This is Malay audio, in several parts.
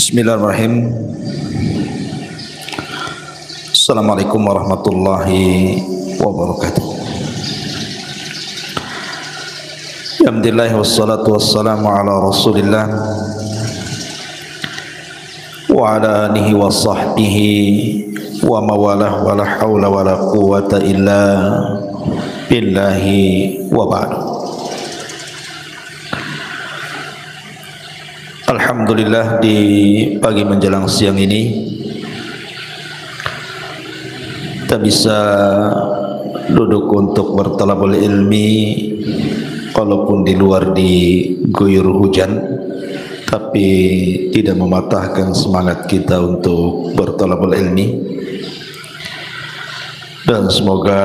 Bismillahirrahmanirrahim. Assalamualaikum warahmatullahi wabarakatuh. Alhamdulillah wassalatu wassalamu ala Rasulillah wa ala alihi wa sahbihi wa mawalah wa la hawla wa la quwwata illa billahi wa ba'du. Alhamdulillah, di pagi menjelang siang ini kita bisa duduk untuk bertalabul ilmi walaupun di luar diguyur hujan, tapi tidak mematahkan semangat kita untuk bertalabul ilmi. Dan semoga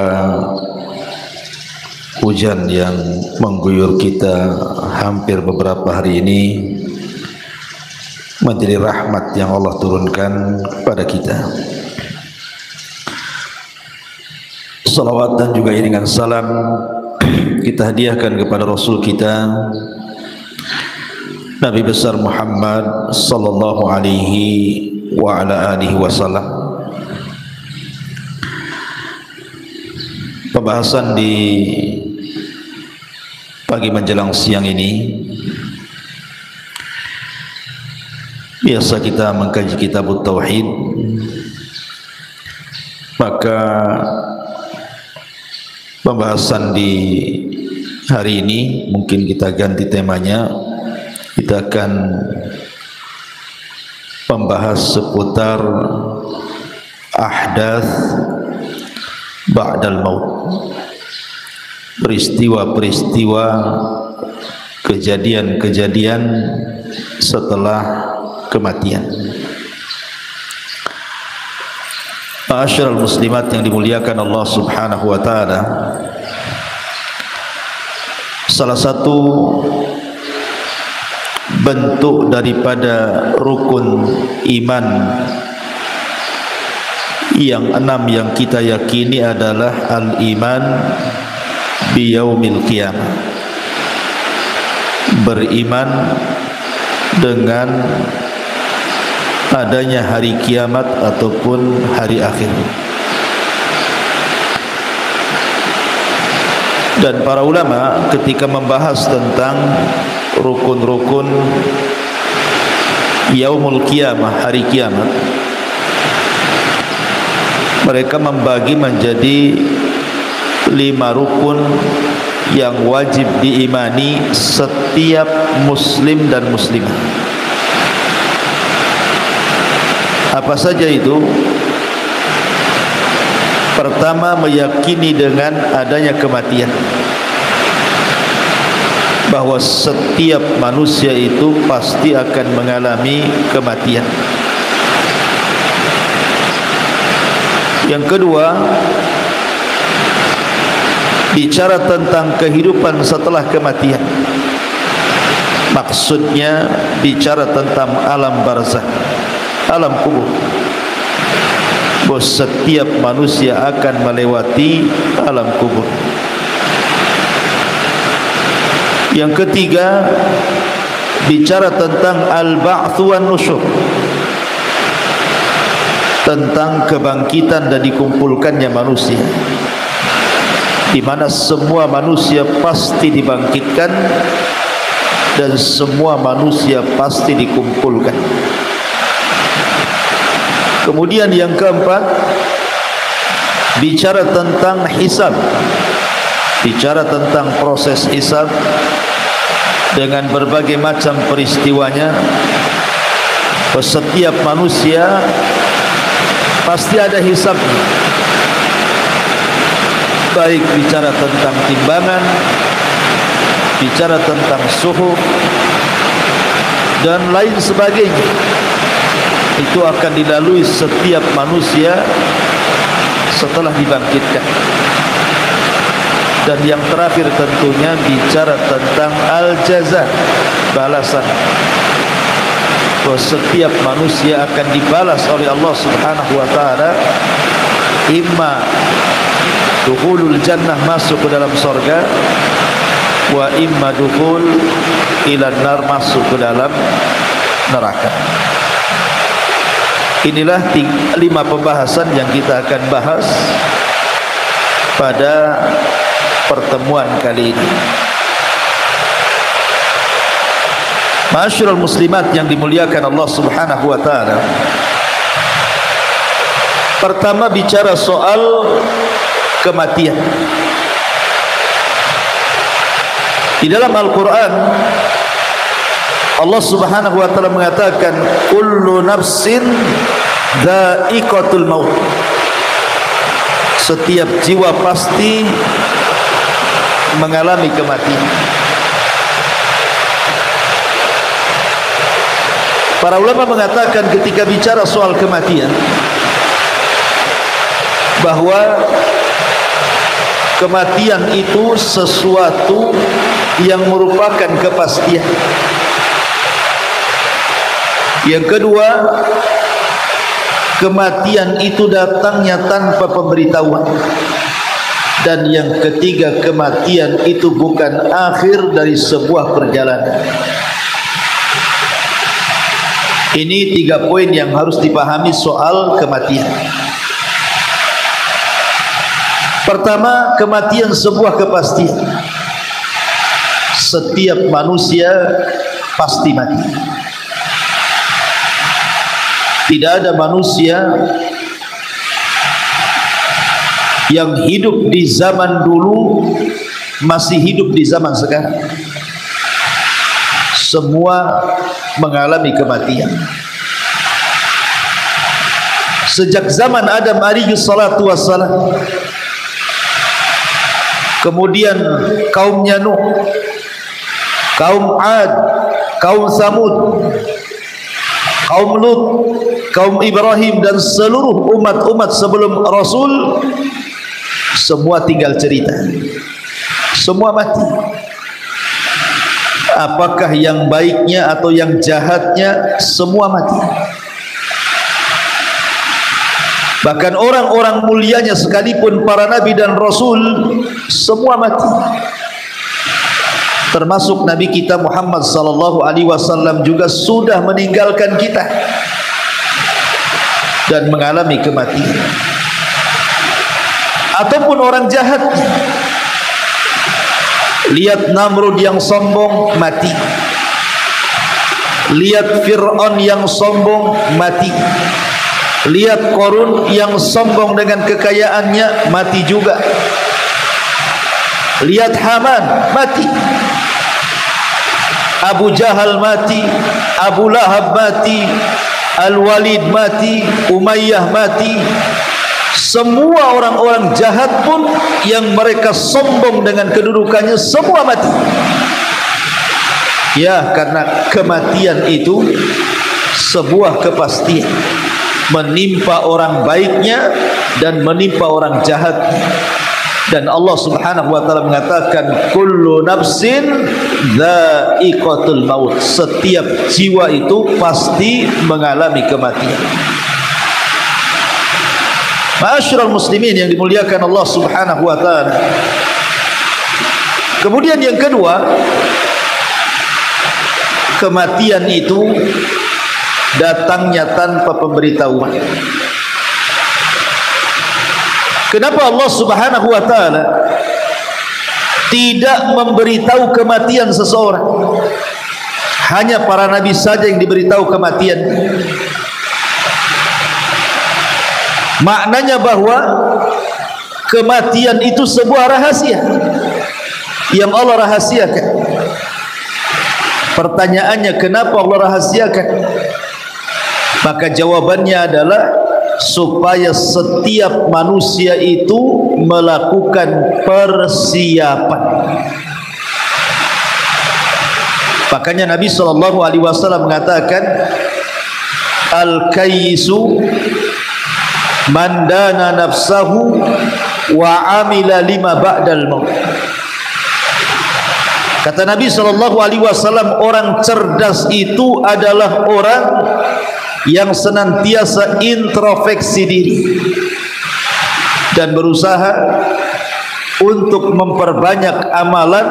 hujan yang mengguyur kita hampir beberapa hari ini menjadi rahmat yang Allah turunkan kepada kita. Salawat dan juga iringan salam kita hadiahkan kepada Rasul kita Nabi besar Muhammad sallallahu alaihi wa ala alihi wasallam. Pembahasan di pagi menjelang siang ini, biasa kita mengkaji kitab Tauhid, maka pembahasan di hari ini mungkin kita ganti temanya. Kita akan membahas seputar ahdath ba'dal maut, peristiwa-peristiwa, kejadian-kejadian setelah kematian. Ma'asyiral muslimat yang dimuliakan Allah Subhanahu wa taala, salah satu bentuk daripada rukun iman yang 6 yang kita yakini adalah al-iman biyaumil qiyamah, beriman dengan adanya hari kiamat ataupun hari akhir. Dan para ulama ketika membahas tentang rukun-rukun yaumul qiyamah, hari kiamat, mereka membagi menjadi 5 rukun yang wajib diimani setiap muslim dan muslimah. Apa saja itu? Pertama, meyakini dengan adanya kematian, bahwa setiap manusia itu pasti akan mengalami kematian. Yang kedua, bicara tentang kehidupan setelah kematian. Maksudnya bicara tentang alam barzakh, alam kubur, bahwa setiap manusia akan melewati alam kubur. Yang ketiga, bicara tentang al-ba'tsu wan nusyur, tentang kebangkitan dan dikumpulkannya manusia, di mana semua manusia pasti dibangkitkan dan semua manusia pasti dikumpulkan. Kemudian yang keempat, bicara tentang hisab, bicara tentang proses hisab dengan berbagai macam peristiwanya. Setiap manusia pasti ada hisabnya, baik bicara tentang timbangan, bicara tentang suhu dan lain sebagainya. Itu akan dilalui setiap manusia setelah dibangkitkan. Dan yang terakhir tentunya bicara tentang al-jaza, balasan, bahwa setiap manusia akan dibalas oleh Allah Subhanahu wa taala, imma dukhulul jannah, masuk ke dalam surga, wa imma dukhul ila nar, masuk ke dalam neraka. Inilah 5 pembahasan yang kita akan bahas pada pertemuan kali ini. Ma'asyiral muslimat yang dimuliakan Allah Subhanahu wa taala. Pertama bicara soal kematian. Di dalam Al-Qur'an Allah Subhanahu wa taala mengatakan kullu nafsin dha'iqatul maut. Setiap jiwa pasti mengalami kematian. Para ulama mengatakan ketika bicara soal kematian bahwa kematian itu sesuatu yang merupakan kepastian. Yang kedua, kematian itu datangnya tanpa pemberitahuan. Dan yang ketiga, kematian itu bukan akhir dari sebuah perjalanan. Ini 3 poin yang harus dipahami soal kematian. Pertama, kematian sebuah kepastian. Setiap manusia pasti mati. Tidak ada manusia yang hidup di zaman dulu masih hidup di zaman sekarang. Semua mengalami kematian. Sejak zaman Adam alaihi salatu wassalam, kemudian kaumnya Nuh, kaum Ad, kaum Samud, kaum Lut, kaum Ibrahim dan seluruh umat-umat sebelum Rasul, semua tinggal cerita. Semua mati. Apakah yang baiknya atau yang jahatnya, semua mati. Bahkan orang-orang mulianya sekalipun para nabi dan rasul, semua mati. Termasuk Nabi kita Muhammad sallallahu alaihi wasallam juga sudah meninggalkan kita dan mengalami kematian. Ataupun orang jahat, lihat Namrud yang sombong, mati. Lihat Fir'aun yang sombong, mati. Lihat Qarun yang sombong dengan kekayaannya, mati juga. Lihat Haman, mati. Abu Jahal mati, Abu Lahab mati, Al-Walid mati, Umayyah mati. Semua orang-orang jahat pun yang mereka sombong dengan kedudukannya, semua mati. Ya, karena kematian itu sebuah kepastian, menimpa orang baiknya dan menimpa orang jahatnya. Dan Allah Subhanahu wa taala mengatakan kullu nafsin dha'iqatul maut. Setiap jiwa itu pasti mengalami kematian. Ma'asyiral muslimin yang dimuliakan Allah Subhanahu wa taala. Kemudian yang kedua, kematian itu datangnya tanpa pemberitahuan. Kenapa Allah Subhanahu wa taala tidak memberitahu kematian seseorang? Hanya para nabi saja yang diberitahu kematian. Maknanya bahwa kematian itu sebuah rahasia yang Allah rahasiakan. Pertanyaannya, kenapa Allah rahasiakan? Maka jawabannya adalah supaya setiap manusia itu melakukan persiapan. Makanya Nabi SAW mengatakan, al-kayyisu man dana nafsahu wa amila lima ba'dal maut. Kata Nabi SAW, orang cerdas itu adalah orang yang senantiasa introspeksi diri dan berusaha untuk memperbanyak amalan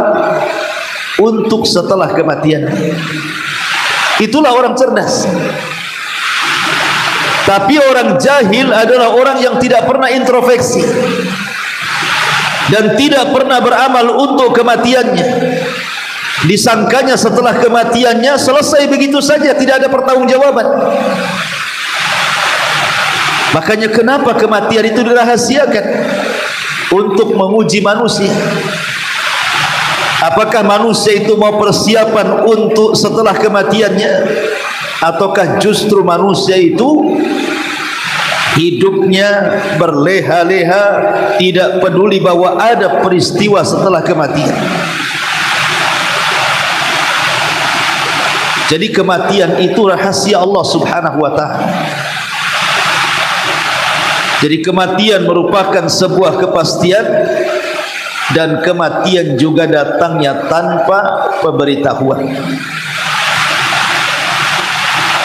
untuk setelah kematian. Itulah orang cerdas. Tapi orang jahil adalah orang yang tidak pernah introspeksi dan tidak pernah beramal untuk kematiannya. Disangkanya setelah kematiannya selesai begitu saja, tidak ada pertanggungjawaban. Makanya kenapa kematian itu dirahasiakan? Untuk menguji manusia. Apakah manusia itu mau persiapan untuk setelah kematiannya, ataukah justru manusia itu hidupnya berleha-leha, tidak peduli bahwa ada peristiwa setelah kematian. Jadi kematian itu rahasia Allah Subhanahu wa ta'ala. Jadi kematian merupakan sebuah kepastian, dan kematian juga datangnya tanpa pemberitahuan.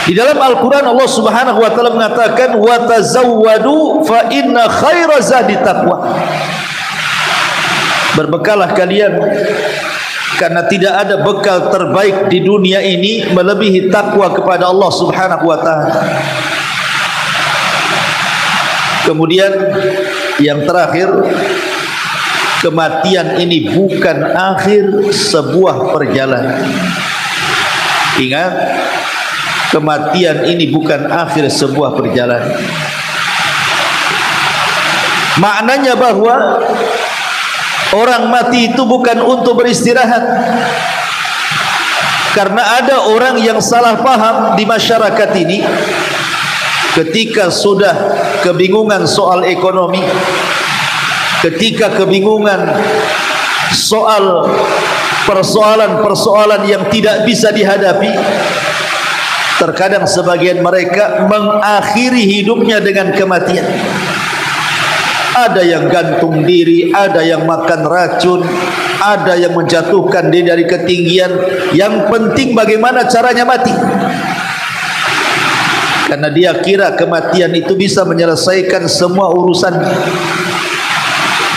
Di dalam Al-Quran Allah Subhanahu wa ta'ala mengatakan, wa tazawwadu fa inna khaira zadi taqwa. Berbekalah kalian, karena tidak ada bekal terbaik di dunia ini melebihi takwa kepada Allah Subhanahu wa ta'ala. Kemudian yang terakhir, kematian ini bukan akhir sebuah perjalanan. Ingat, kematian ini bukan akhir sebuah perjalanan. Maknanya bahwa orang mati itu bukan untuk beristirahat. Karena ada orang yang salah paham di masyarakat ini. Ketika sudah kebingungan soal ekonomi, ketika kebingungan soal persoalan-persoalan yang tidak bisa dihadapi, terkadang sebagian mereka mengakhiri hidupnya dengan kematian. Ada yang gantung diri, ada yang makan racun, ada yang menjatuhkan diri dari ketinggian. Yang penting bagaimana caranya mati. Karena dia kira kematian itu bisa menyelesaikan semua urusan.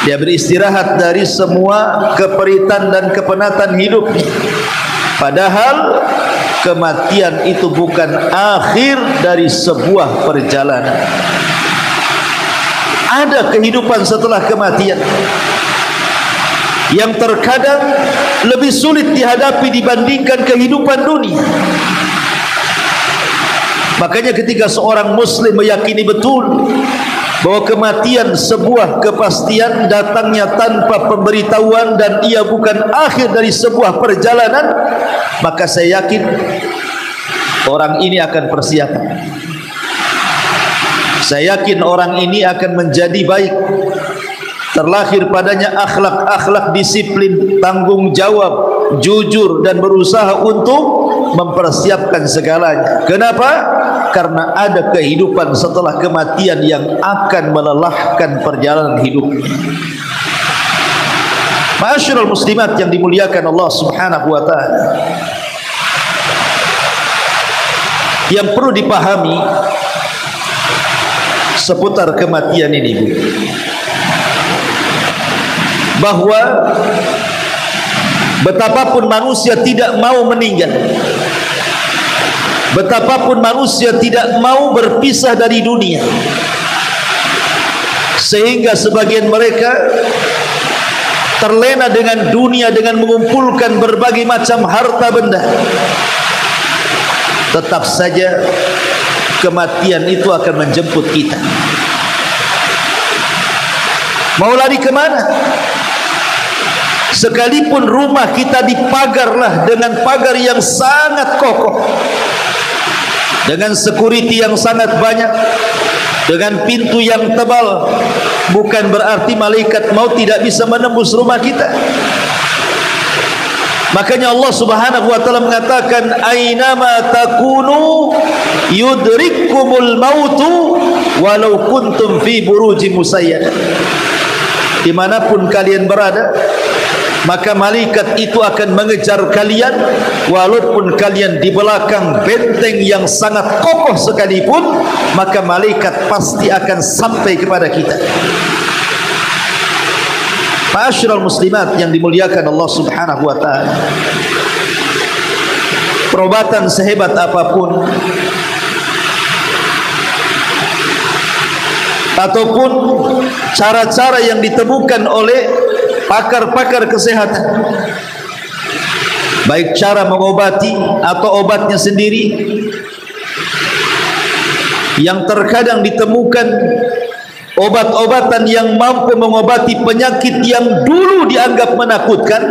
Dia beristirahat dari semua keperitan dan kepenatan hidupnya. Padahal kematian itu bukan akhir dari sebuah perjalanan. Ada kehidupan setelah kematian yang terkadang lebih sulit dihadapi dibandingkan kehidupan dunia. Makanya ketika seorang muslim meyakini betul bahwa kematian sebuah kepastian, datangnya tanpa pemberitahuan, dan ia bukan akhir dari sebuah perjalanan, maka saya yakin orang ini akan persiapan. Saya yakin orang ini akan menjadi baik. Terlahir padanya akhlak-akhlak disiplin, tanggung jawab, jujur, dan berusaha untuk mempersiapkan segalanya. Kenapa? Karena ada kehidupan setelah kematian yang akan melelahkan perjalanan hidupnya. Ma'asyiral muslimat yang dimuliakan Allah Subhanahu wa ta'ala, yang perlu dipahami seputar kematian ini, bahwa betapapun manusia tidak mau meninggal, betapapun manusia tidak mau berpisah dari dunia, sehingga sebagian mereka terlena dengan dunia dengan mengumpulkan berbagai macam harta benda, tetap saja kematian itu akan menjemput kita. Mau lari kemana? Sekalipun rumah kita dipagarlah dengan pagar yang sangat kokoh, dengan security yang sangat banyak, dengan pintu yang tebal, bukan berarti malaikat maut tidak bisa menembus rumah kita. Makanya Allah Subhanahu wa ta'ala mengatakan, aynama takunu yudrikkumul mautu walau kuntum fi burujim musayyadah. Dimanapun kalian berada, maka malaikat itu akan mengejar kalian, walaupun kalian di belakang benteng yang sangat kokoh sekalipun, maka malaikat pasti akan sampai kepada kita. Ma'asyiral muslimat yang dimuliakan Allah Subhanahu wa ta'ala, perobatan sehebat apapun, ataupun cara-cara yang ditemukan oleh pakar-pakar kesehatan, baik cara mengobati atau obatnya sendiri, yang terkadang ditemukan obat-obatan yang mampu mengobati penyakit yang dulu dianggap menakutkan,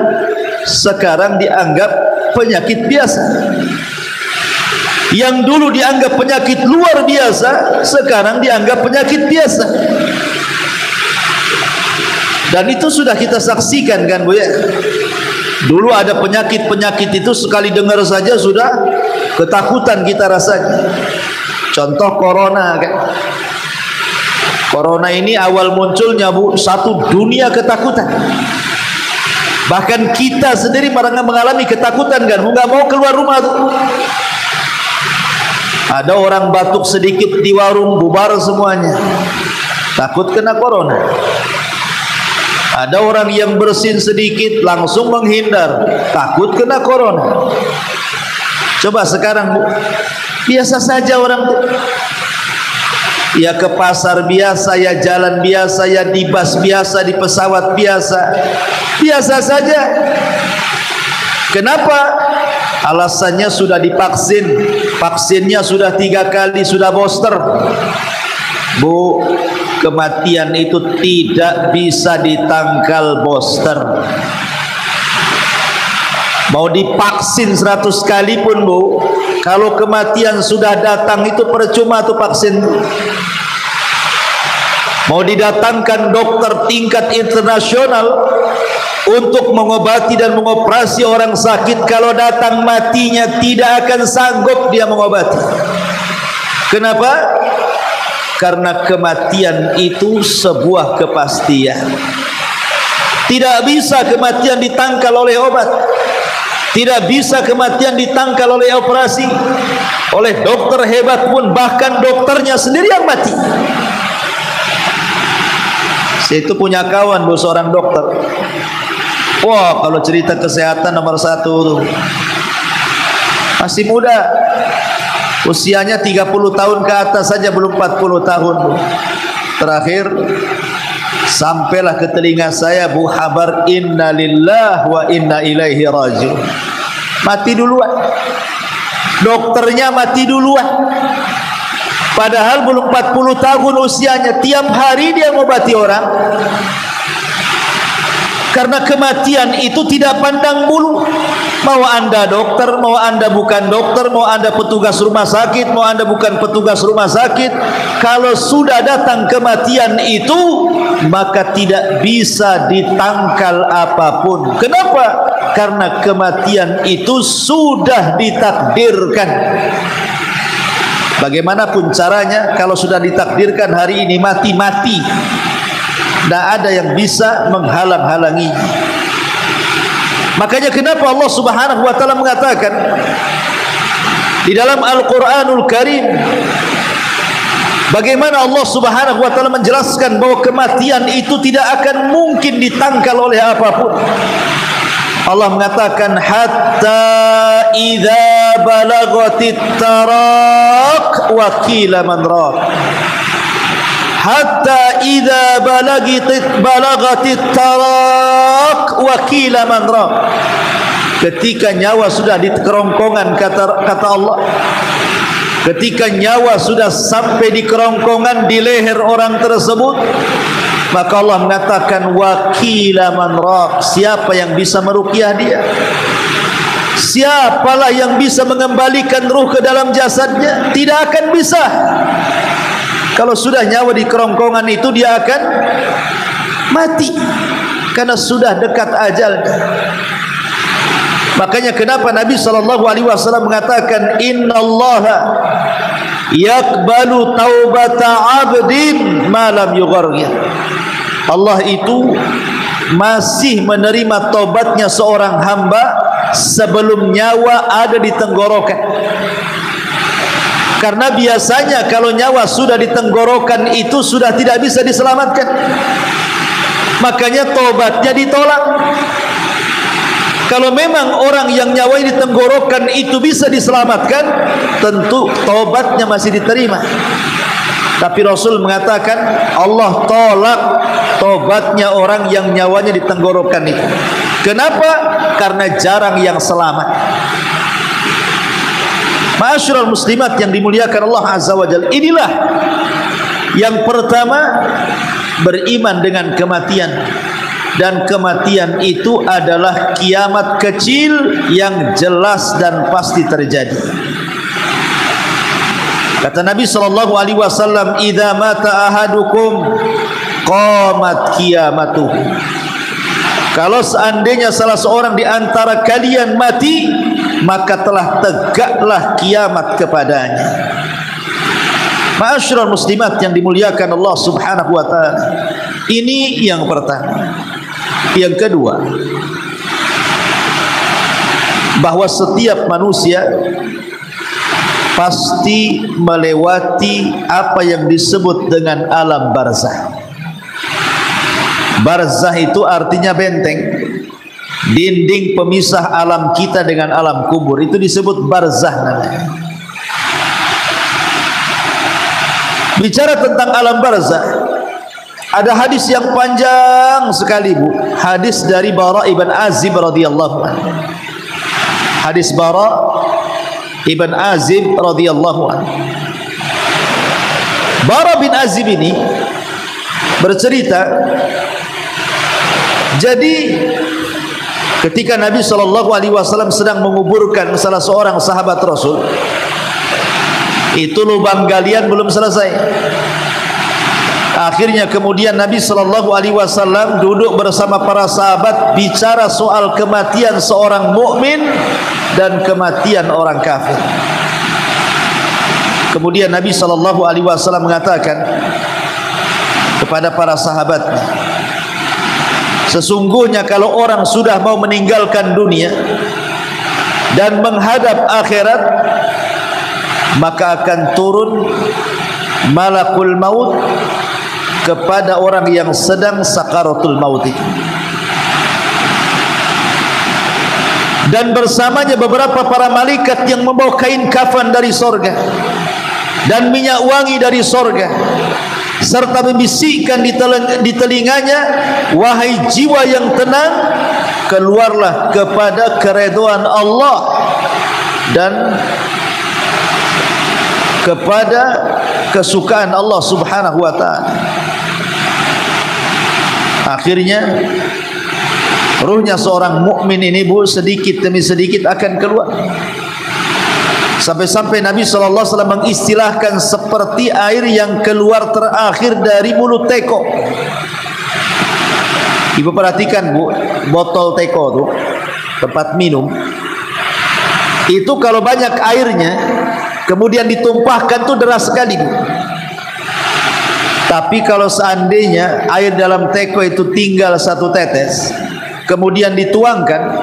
sekarang dianggap penyakit biasa. Yang dulu dianggap penyakit luar biasa, sekarang dianggap penyakit biasa. Dan itu sudah kita saksikan kan Bu ya. Dulu ada penyakit-penyakit itu sekali dengar saja sudah ketakutan kita rasanya. Contoh corona kan. Corona ini awal munculnya Bu, satu dunia ketakutan. Bahkan kita sendiri mengalami ketakutan kan, nggak mau keluar rumah tuh. Ada orang batuk sedikit di warung, bubar semuanya, takut kena corona. Ada orang yang bersin sedikit langsung menghindar, takut kena corona. Coba sekarang Bu, biasa saja orang tuh. Ya ke pasar biasa, ya jalan biasa, ya di bus biasa, di pesawat biasa, biasa saja. Kenapa? Alasannya sudah divaksin, vaksinnya sudah 3 kali, sudah booster. Bu, kematian itu tidak bisa ditangkal booster. Mau divaksin 100 kali pun Bu, kalau kematian sudah datang itu percuma tuh vaksin. Mau didatangkan dokter tingkat internasional untuk mengobati dan mengoperasi orang sakit, kalau datang matinya tidak akan sanggup dia mengobati. Kenapa? Karena kematian itu sebuah kepastian. Tidak bisa kematian ditangkal oleh obat. Tidak bisa kematian ditangkal oleh operasi, oleh dokter hebat pun, bahkan dokternya sendiri yang mati. Saya itu punya kawan Bu, seorang dokter. Wah, kalau cerita kesehatan nomor 1 tuh. Masih muda, usianya 30 tahun ke atas saja, belum 40 tahun Bu. Terakhir sampailah ke telinga saya Bu, kabar inna lillahi wa inna ilaihi raji'un. Mati duluan. Dokternya mati duluan. Padahal belum 40 tahun usianya, tiap hari dia mengobati orang. Karena kematian itu tidak pandang bulu. Mau Anda dokter, mau Anda bukan dokter, mau Anda petugas rumah sakit, mau Anda bukan petugas rumah sakit, kalau sudah datang kematian itu, maka tidak bisa ditangkal apapun. Kenapa? Karena kematian itu sudah ditakdirkan. Bagaimanapun caranya, kalau sudah ditakdirkan hari ini mati-mati, tidak ada yang bisa menghalang-halangi. Makanya kenapa Allah Subhanahu wa taala mengatakan di dalam Al-Qur'anul Karim, bagaimana Allah Subhanahu wa taala menjelaskan bahwa kematian itu tidak akan mungkin ditangkal oleh apapun. Allah mengatakan hatta idza balagatit taraq wa qila man raq. Hatta idza balagatit taraq wa qila man raq. Ketika nyawa sudah di kerongkongan, kata Allah, ketika nyawa sudah sampai di kerongkongan, di leher orang tersebut, maka Allah mengatakan wakila man raq, siapa yang bisa meruqyah dia? Siapalah yang bisa mengembalikan ruh ke dalam jasadnya? Tidak akan bisa. Kalau sudah nyawa di kerongkongan itu, dia akan mati karena sudah dekat ajalnya. Makanya kenapa Nabi SAW mengatakan innallaha yaqbalu taubata abdin ma lam yughargir. Allah itu masih menerima taubatnya seorang hamba sebelum nyawa ada di tenggorokan. Karena biasanya kalau nyawa sudah di tenggorokan itu sudah tidak bisa diselamatkan. Makanya taubatnya ditolak. Kalau memang orang yang nyawanya di tenggorokan itu bisa diselamatkan, tentu taubatnya masih diterima. Tapi Rasul mengatakan Allah tolak tobatnya orang yang nyawanya di tenggorokan itu. Kenapa? Karena jarang yang selamat. Ma'asyiral muslimat yang dimuliakan Allah Azza wa Jalla, inilah yang pertama, beriman dengan kematian. Dan kematian itu adalah kiamat kecil yang jelas dan pasti terjadi. Kata Nabi SAW, "Idza mata ahadukum qamat qiyamatuh." Kalau seandainya salah seorang di antara kalian mati, maka telah tegaklah kiamat kepadanya. Ma'asyiral muslimat yang dimuliakan Allah Subhanahu wa taala. Ini yang pertama. Yang kedua, bahwa setiap manusia pasti melewati apa yang disebut dengan alam barzah. Barzah itu artinya benteng, dinding pemisah alam kita dengan alam kubur, itu disebut barzah namanya. Bicara tentang alam barzah, ada hadis yang panjang sekali, Bu. Hadis dari Bara ibn Azib radhiyallahu anhu. Hadis Bara ibn Azib radhiyallahu anhu. Bara bin Azib ini bercerita, jadi ketika Nabi SAW sedang menguburkan salah seorang sahabat Rasul, itu lubang galian belum selesai. Akhirnya kemudian Nabi SAW duduk bersama para sahabat bicara soal kematian seorang mukmin dan kematian orang kafir. Kemudian Nabi SAW mengatakan kepada para sahabatnya, sesungguhnya kalau orang sudah mau meninggalkan dunia dan menghadap akhirat, maka akan turun malakul maut kepada orang yang sedang sakaratul maut itu, dan bersamanya beberapa para malaikat yang membawa kain kafan dari sorga dan minyak wangi dari sorga, serta membisikkan di telinganya, wahai jiwa yang tenang, keluarlah kepada keridhaan Allah dan kepada kesukaan Allah Subhanahu wa taala. Akhirnya ruhnya seorang mukmin ini, Bu, sedikit demi sedikit akan keluar. Sampai-sampai Nabi SAW mengistilahkan seperti air yang keluar terakhir dari mulut teko. Ibu perhatikan, Bu, botol teko tuh, tempat minum, itu kalau banyak airnya kemudian ditumpahkan tuh deras sekali, Bu. Tapi kalau seandainya air dalam teko itu tinggal satu tetes, kemudian dituangkan,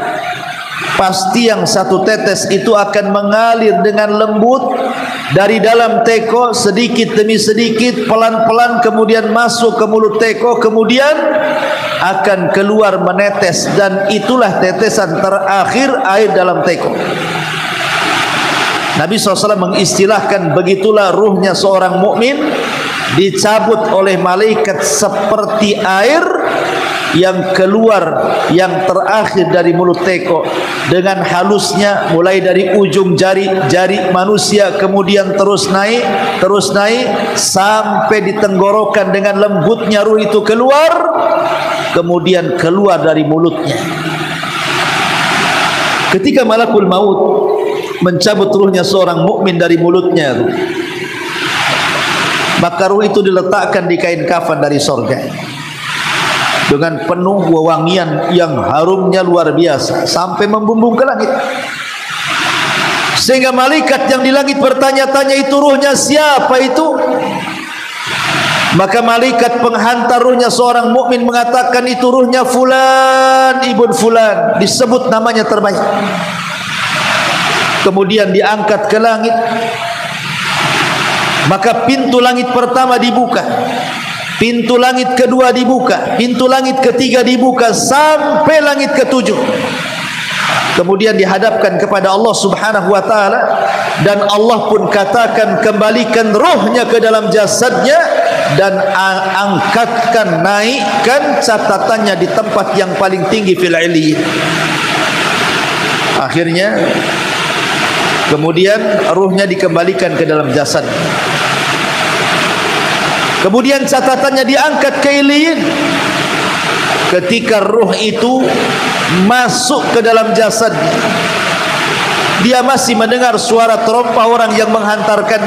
pasti yang satu tetes itu akan mengalir dengan lembut dari dalam teko sedikit demi sedikit, pelan-pelan, kemudian masuk ke mulut teko, kemudian akan keluar menetes, dan itulah tetesan terakhir air dalam teko. Nabi SAW mengistilahkan begitulah ruhnya seorang mukmin dicabut oleh malaikat seperti air yang keluar yang terakhir dari mulut teko, dengan halusnya mulai dari ujung jari manusia, kemudian terus naik sampai di tenggorokan, dengan lembutnya ruh itu keluar, kemudian keluar dari mulutnya. Ketika malakul maut mencabut ruhnya seorang mukmin dari mulutnya, maka ruh itu diletakkan di kain kafan dari sorga dengan penuh wewangian yang harumnya luar biasa sampai membumbung ke langit, sehingga malaikat yang di langit bertanya-tanya, itu ruhnya siapa itu? Maka malaikat penghantar ruhnya seorang mukmin mengatakan, itu ruhnya fulan ibn fulan, disebut namanya terbanyak. Kemudian diangkat ke langit, maka pintu langit pertama dibuka, pintu langit kedua dibuka, pintu langit ketiga dibuka, sampai langit ketujuh. kemudian dihadapkan kepada Allah Subhanahu wa taala, dan Allah pun katakan kembalikan rohnya ke dalam jasadnya dan angkatkan, naikkan catatannya di tempat yang paling tinggi fil iliyyin. Akhirnya kemudian ruhnya dikembalikan ke dalam jasad, kemudian catatannya diangkat ke iliyyin. Ketika ruh itu masuk ke dalam jasad, dia masih mendengar suara terompah orang yang menghantarkan.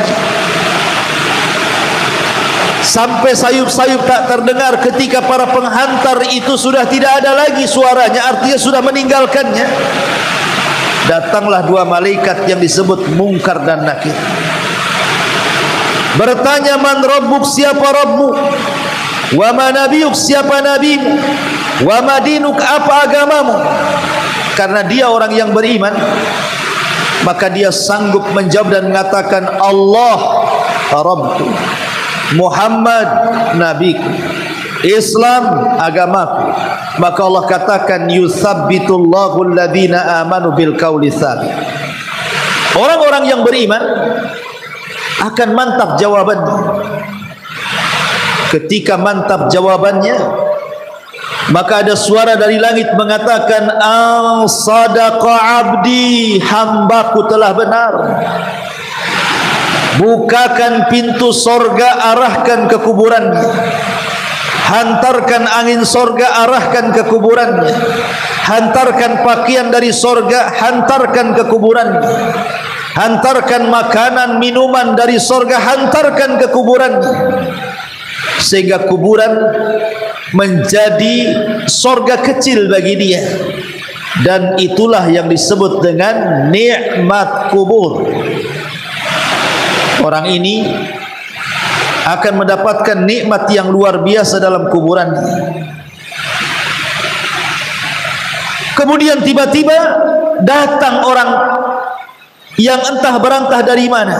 Sampai sayup-sayup tak terdengar ketika para penghantar itu sudah tidak ada lagi suaranya, artinya sudah meninggalkannya. Datanglah dua malaikat yang disebut Munkar dan Nakir, bertanya, man rabbuk, siapa Rabbmu? Wa ma nabiyuk, siapa nabimu? Wa ma dinuk, apa agamamu? Karena dia orang yang beriman, maka dia sanggup menjawab dan mengatakan, Allah Rabbku, Muhammad nabiku, Islam agamaku. Maka Allah katakan, yutsabbitullahu alladhina amanu bil qauli tsabit. Orang-orang yang beriman akan mantap jawabannya. Ketika mantap jawabannya, maka ada suara dari langit mengatakan, sadaqa abdi, hambaku telah benar. Bukakan pintu sorga, arahkan ke kuburannya. Hantarkan angin sorga, arahkan ke kuburannya. Hantarkan pakaian dari sorga, hantarkan ke kuburannya. Hantarkan makanan, minuman dari sorga, hantarkan ke kuburannya. Sehingga kuburan menjadi sorga kecil bagi dia. Dan itulah yang disebut dengan nikmat kubur. Orang ini akan mendapatkan nikmat yang luar biasa dalam kuburan. Kemudian tiba-tiba datang orang yang entah berantah dari mana.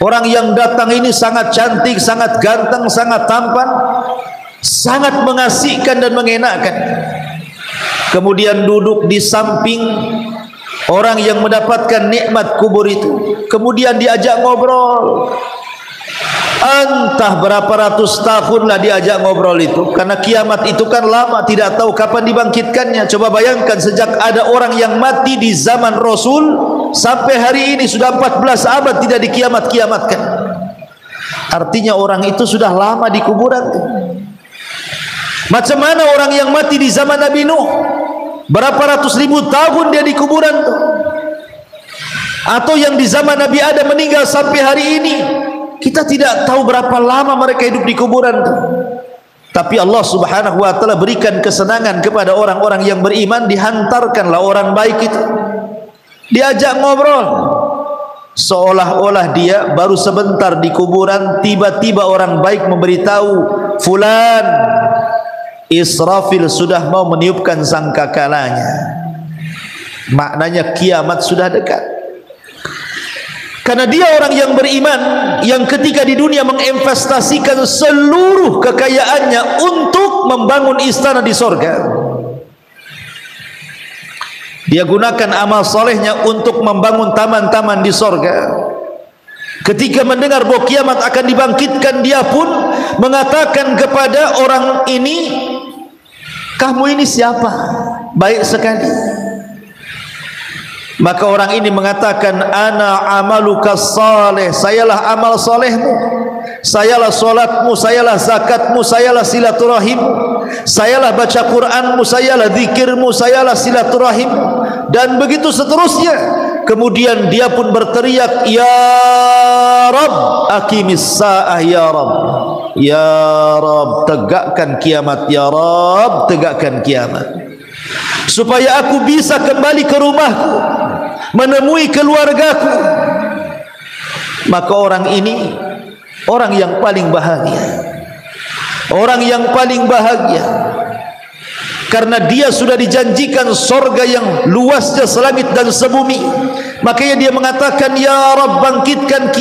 Orang yang datang ini sangat cantik, sangat ganteng, sangat tampan, sangat mengasihkan dan mengenakkan. Kemudian duduk di samping orang yang mendapatkan nikmat kubur itu. Kemudian diajak ngobrol. Entah berapa ratus tahun lah diajak ngobrol itu. Karena kiamat itu kan lama, tidak tahu kapan dibangkitkannya. Coba bayangkan, sejak ada orang yang mati di zaman Rasul sampai hari ini sudah 14 abad tidak dikiamat-kiamatkan. Artinya orang itu sudah lama di kuburan. Macam mana orang yang mati di zaman Nabi Nuh? Berapa ratus ribu tahun dia di kuburan tuh? Atau yang di zaman Nabi Adam meninggal sampai hari ini, kita tidak tahu berapa lama mereka hidup di kuburan tuh. Tapi Allah Subhanahu wa taala berikan kesenangan kepada orang-orang yang beriman, dihantarkanlah orang baik itu. Diajak ngobrol, seolah-olah dia baru sebentar di kuburan. Tiba-tiba orang baik memberitahu, fulan, Israfil sudah mau meniupkan sangkakalanya. Maknanya kiamat sudah dekat. Karena dia orang yang beriman, yang ketika di dunia menginvestasikan seluruh kekayaannya untuk membangun istana di sorga. Dia gunakan amal solehnya untuk membangun taman-taman di sorga. Ketika mendengar bahwa kiamat akan dibangkitkan, dia pun mengatakan kepada orang ini, kamu ini siapa? Baik sekali. Maka orang ini mengatakan, ana amaluka saleh, sayalah amal solehmu, sayalah solatmu, sayalah zakatmu, sayalah silaturahimmu, sayalah baca Quranmu, sayalah zikirmu, sayalah silaturahimmu, dan begitu seterusnya. Kemudian dia pun berteriak, ya Rabb, aqimis sa'ah, ya Rabb, ya Rabb, tegakkan kiamat, ya Rabb, tegakkan kiamat, supaya aku bisa kembali ke rumahku, menemui keluargaku. Maka orang ini orang yang paling bahagia, orang yang paling bahagia, karena dia sudah dijanjikan sorga yang luasnya selangit dan sebumi. Makanya dia mengatakan, ya Rabb, bangkitkan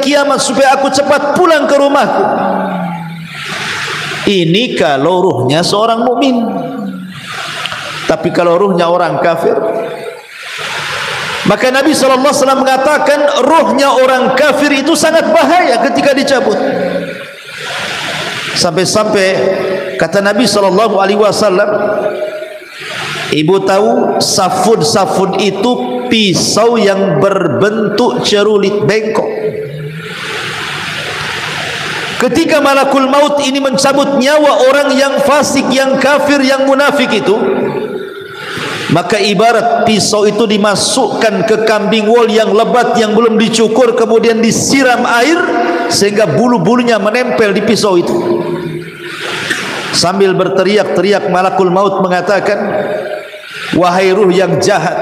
kiamat supaya aku cepat pulang ke rumahku. Ini kalau ruhnya seorang mukmin. Tapi kalau ruhnya orang kafir, maka Nabi SAW mengatakan ruhnya orang kafir itu sangat bahaya ketika dicabut. Sampai-sampai kata Nabi SAW, ibu tahu safud-safud itu pisau yang berbentuk cerulit bengkok. Ketika malakul maut ini mencabut nyawa orang yang fasik, yang kafir, yang munafik itu, maka ibarat pisau itu dimasukkan ke kambing wol yang lebat yang belum dicukur, kemudian disiram air sehingga bulu-bulunya menempel di pisau itu. Sambil berteriak-teriak malakul maut mengatakan, wahai ruh yang jahat,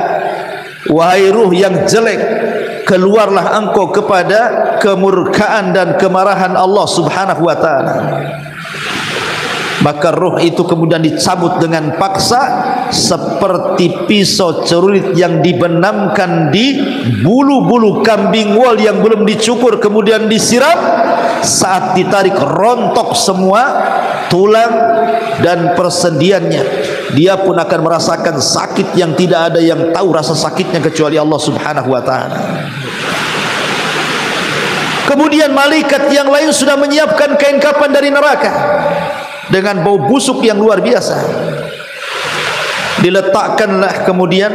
wahai ruh yang jelek, keluarlah engkau kepada kemurkaan dan kemarahan Allah Subhanahu wa ta'ala. Maka roh itu kemudian dicabut dengan paksa seperti pisau cerulit yang dibenamkan di bulu-bulu kambing wol yang belum dicukur kemudian disiram. Saat ditarik rontok semua tulang dan persendiannya. Dia pun akan merasakan sakit yang tidak ada yang tahu rasa sakitnya kecuali Allah Subhanahu wa ta'ala. Kemudian malaikat yang lain sudah menyiapkan kain kafan dari neraka dengan bau busuk yang luar biasa. Diletakkanlah kemudian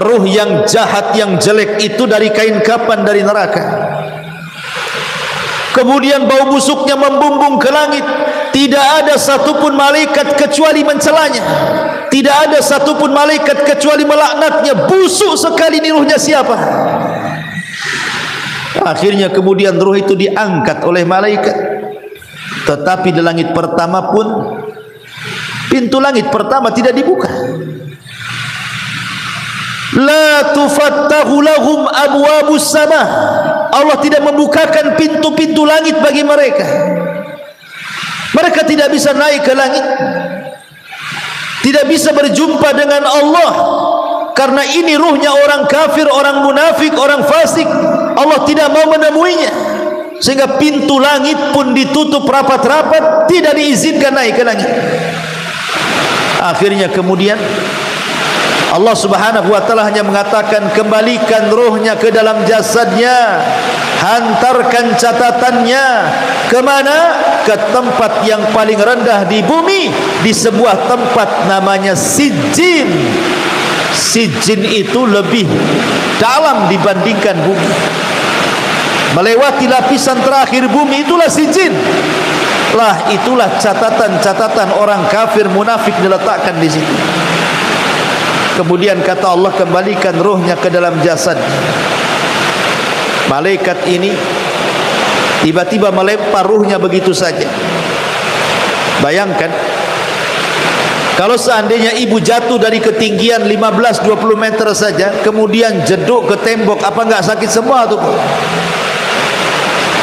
ruh yang jahat, yang jelek itu dari kain kafan dari neraka. Kemudian bau busuknya membumbung ke langit. Tidak ada satupun malaikat kecuali mencelanya. Tidak ada satupun malaikat kecuali melaknatnya. Busuk sekali ini ruhnya siapa? Akhirnya kemudian ruh itu diangkat oleh malaikat. Tetapi di langit pertama pun pintu langit pertama tidak dibuka. La tufattahu lahum abwabus sama. Allah tidak membukakan pintu-pintu langit bagi mereka. Mereka tidak bisa naik ke langit, tidak bisa berjumpa dengan Allah, karena ini ruhnya orang kafir, orang munafik, orang fasik. Allah tidak mau menemuinya, sehingga pintu langit pun ditutup rapat-rapat, tidak diizinkan naik ke langit. Akhirnya kemudian Allah Subhanahu wa ta'ala hanya mengatakan, kembalikan rohnya ke dalam jasadnya, hantarkan catatannya kemana? Ke tempat yang paling rendah di bumi, di sebuah tempat namanya Sijjin. Sijjin itu lebih dalam dibandingkan bumi, melewati lapisan terakhir bumi, itulah Sijjin. Lah itulah catatan-catatan orang kafir munafik diletakkan di situ. Kemudian kata Allah, kembalikan rohnya ke dalam jasad. Malaikat ini tiba-tiba melempar ruhnya begitu saja. Bayangkan kalau seandainya ibu jatuh dari ketinggian 15-20 meter saja, kemudian jeduk ke tembok, apa enggak sakit semua tuh?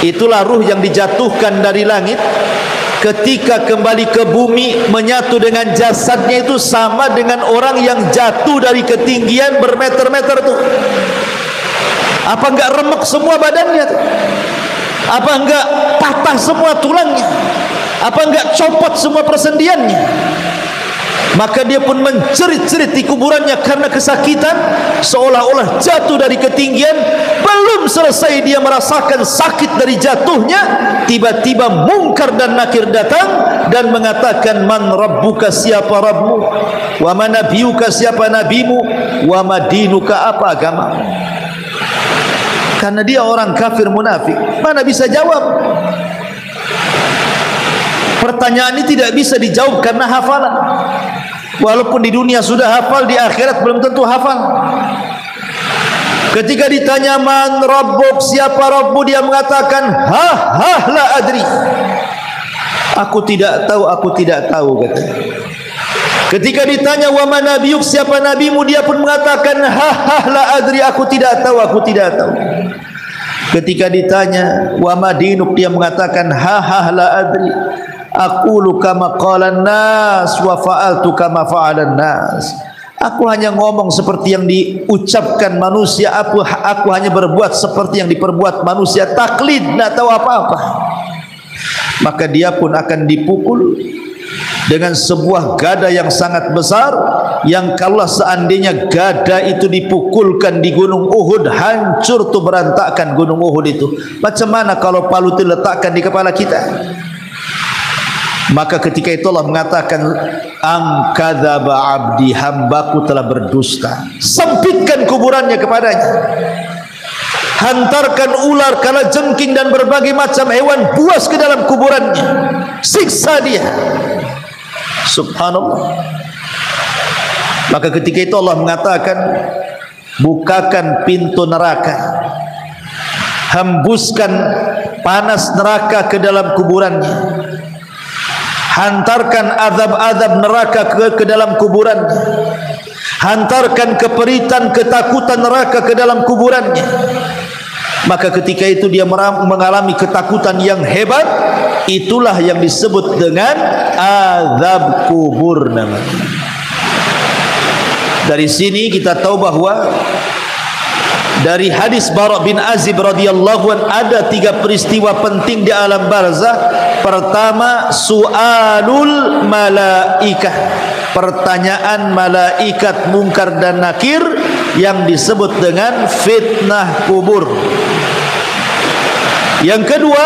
Itulah ruh yang dijatuhkan dari langit. Ketika kembali ke bumi, menyatu dengan jasadnya itu sama dengan orang yang jatuh dari ketinggian bermeter-meter tuh. Apa enggak remek semua badannya tuh? Apa enggak patah semua tulangnya? Apa enggak copot semua persendiannya? Maka dia pun mencerit-cerit di kuburannya karena kesakitan, seolah-olah jatuh dari ketinggian. Belum selesai dia merasakan sakit dari jatuhnya, tiba-tiba Munkar dan Nakir datang dan mengatakan, man rabbuka, siapa Rabbmu, wa man nabiyuka, siapa nabimu, wa madinuka, apa agamamu. Karena dia orang kafir munafik, mana bisa jawab? Pertanyaan ini tidak bisa dijawab karena hafalan. Walaupun di dunia sudah hafal, di akhirat belum tentu hafal. Ketika ditanya man rabbuk, siapa Rabbu, dia mengatakan la adri. Aku tidak tahu, aku tidak tahu, katanya. Ketika ditanya wa man nabiyuk, siapa nabimu, dia pun mengatakan la adri, aku tidak tahu, aku tidak tahu. Ketika ditanya wa madinuk, dia mengatakan la adri, aqulu kama qalan nas wa fa'altu kama fa'alan nas. Aku hanya ngomong seperti yang diucapkan manusia, aku hanya berbuat seperti yang diperbuat manusia, taklid, tidak tahu apa-apa. Maka dia pun akan dipukul dengan sebuah gada yang sangat besar, yang kalau seandainya gada itu dipukulkan di gunung Uhud, hancur tuh berantakan gunung Uhud itu. Macam mana kalau palu itu letakkan di kepala kita? Maka ketika itu Allah mengatakan, angkadzaba abdi, hambaku telah berdusta. Sempitkan kuburannya kepadanya, hantarkan ular, kalajengking dan berbagai macam hewan buas ke dalam kuburannya, siksa dia. Subhanallah. Maka ketika itu Allah mengatakan, bukakan pintu neraka, hembuskan panas neraka ke dalam kuburannya, hantarkan azab-azab neraka ke dalam kuburannya, hantarkan keperitan, ketakutan neraka ke dalam kuburannya. Maka ketika itu dia mengalami ketakutan yang hebat. Itulah yang disebut dengan azab kubur namanya. Dari sini kita tahu bahwa dari hadis Bara' bin Azib radhiyallahu an, ada 3 peristiwa penting di alam barzakh. Pertama, su'alul malaikah, pertanyaan malaikat Munkar dan Nakir yang disebut dengan fitnah kubur. Yang kedua,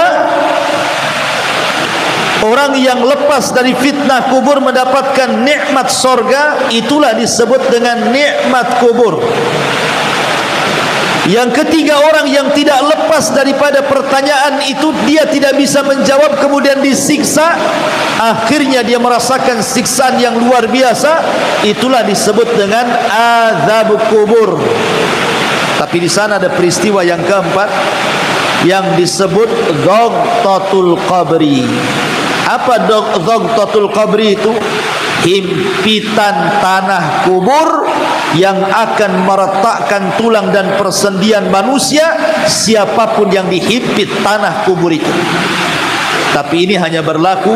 orang yang lepas dari fitnah kubur mendapatkan nikmat sorga, itulah disebut dengan nikmat kubur. Yang ketiga, orang yang tidak lepas daripada pertanyaan itu, dia tidak bisa menjawab, kemudian disiksa, akhirnya dia merasakan siksaan yang luar biasa, itulah disebut dengan azab kubur. Tapi di sana ada peristiwa yang keempat yang disebut dhaghtatul qabri. Apa dhaghtatul qabri itu? Himpitan tanah kubur yang akan meretakkan tulang dan persendian manusia, siapapun yang dihimpit tanah kubur itu. Tapi ini hanya berlaku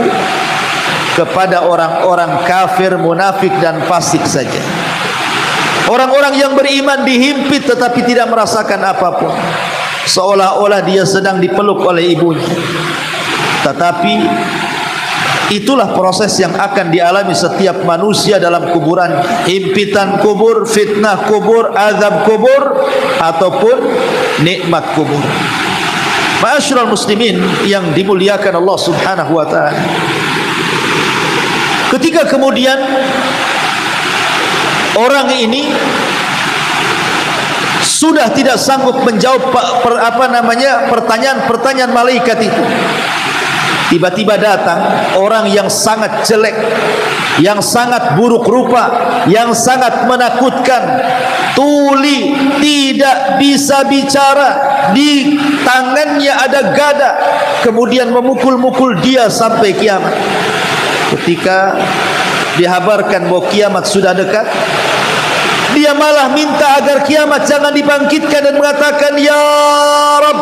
kepada orang-orang kafir, munafik dan fasik saja. Orang-orang yang beriman dihimpit tetapi tidak merasakan apapun, seolah-olah dia sedang dipeluk oleh ibunya. Tetapi itulah proses yang akan dialami setiap manusia dalam kuburan. Himpitan kubur, fitnah kubur, azab kubur, ataupun nikmat kubur. Ma'asyiral muslimin yang dimuliakan Allah Subhanahu wa ta'ala, ketika kemudian orang ini sudah tidak sanggup menjawab pertanyaan-pertanyaan malaikat itu, tiba-tiba datang orang yang sangat jelek, yang sangat buruk rupa, yang sangat menakutkan, tuli, tidak bisa bicara, di tangannya ada gada, kemudian memukul-mukul dia sampai kiamat. Ketika dihabarkan bahwa kiamat sudah dekat, dia malah minta agar kiamat jangan dibangkitkan dan mengatakan, ya Rabb,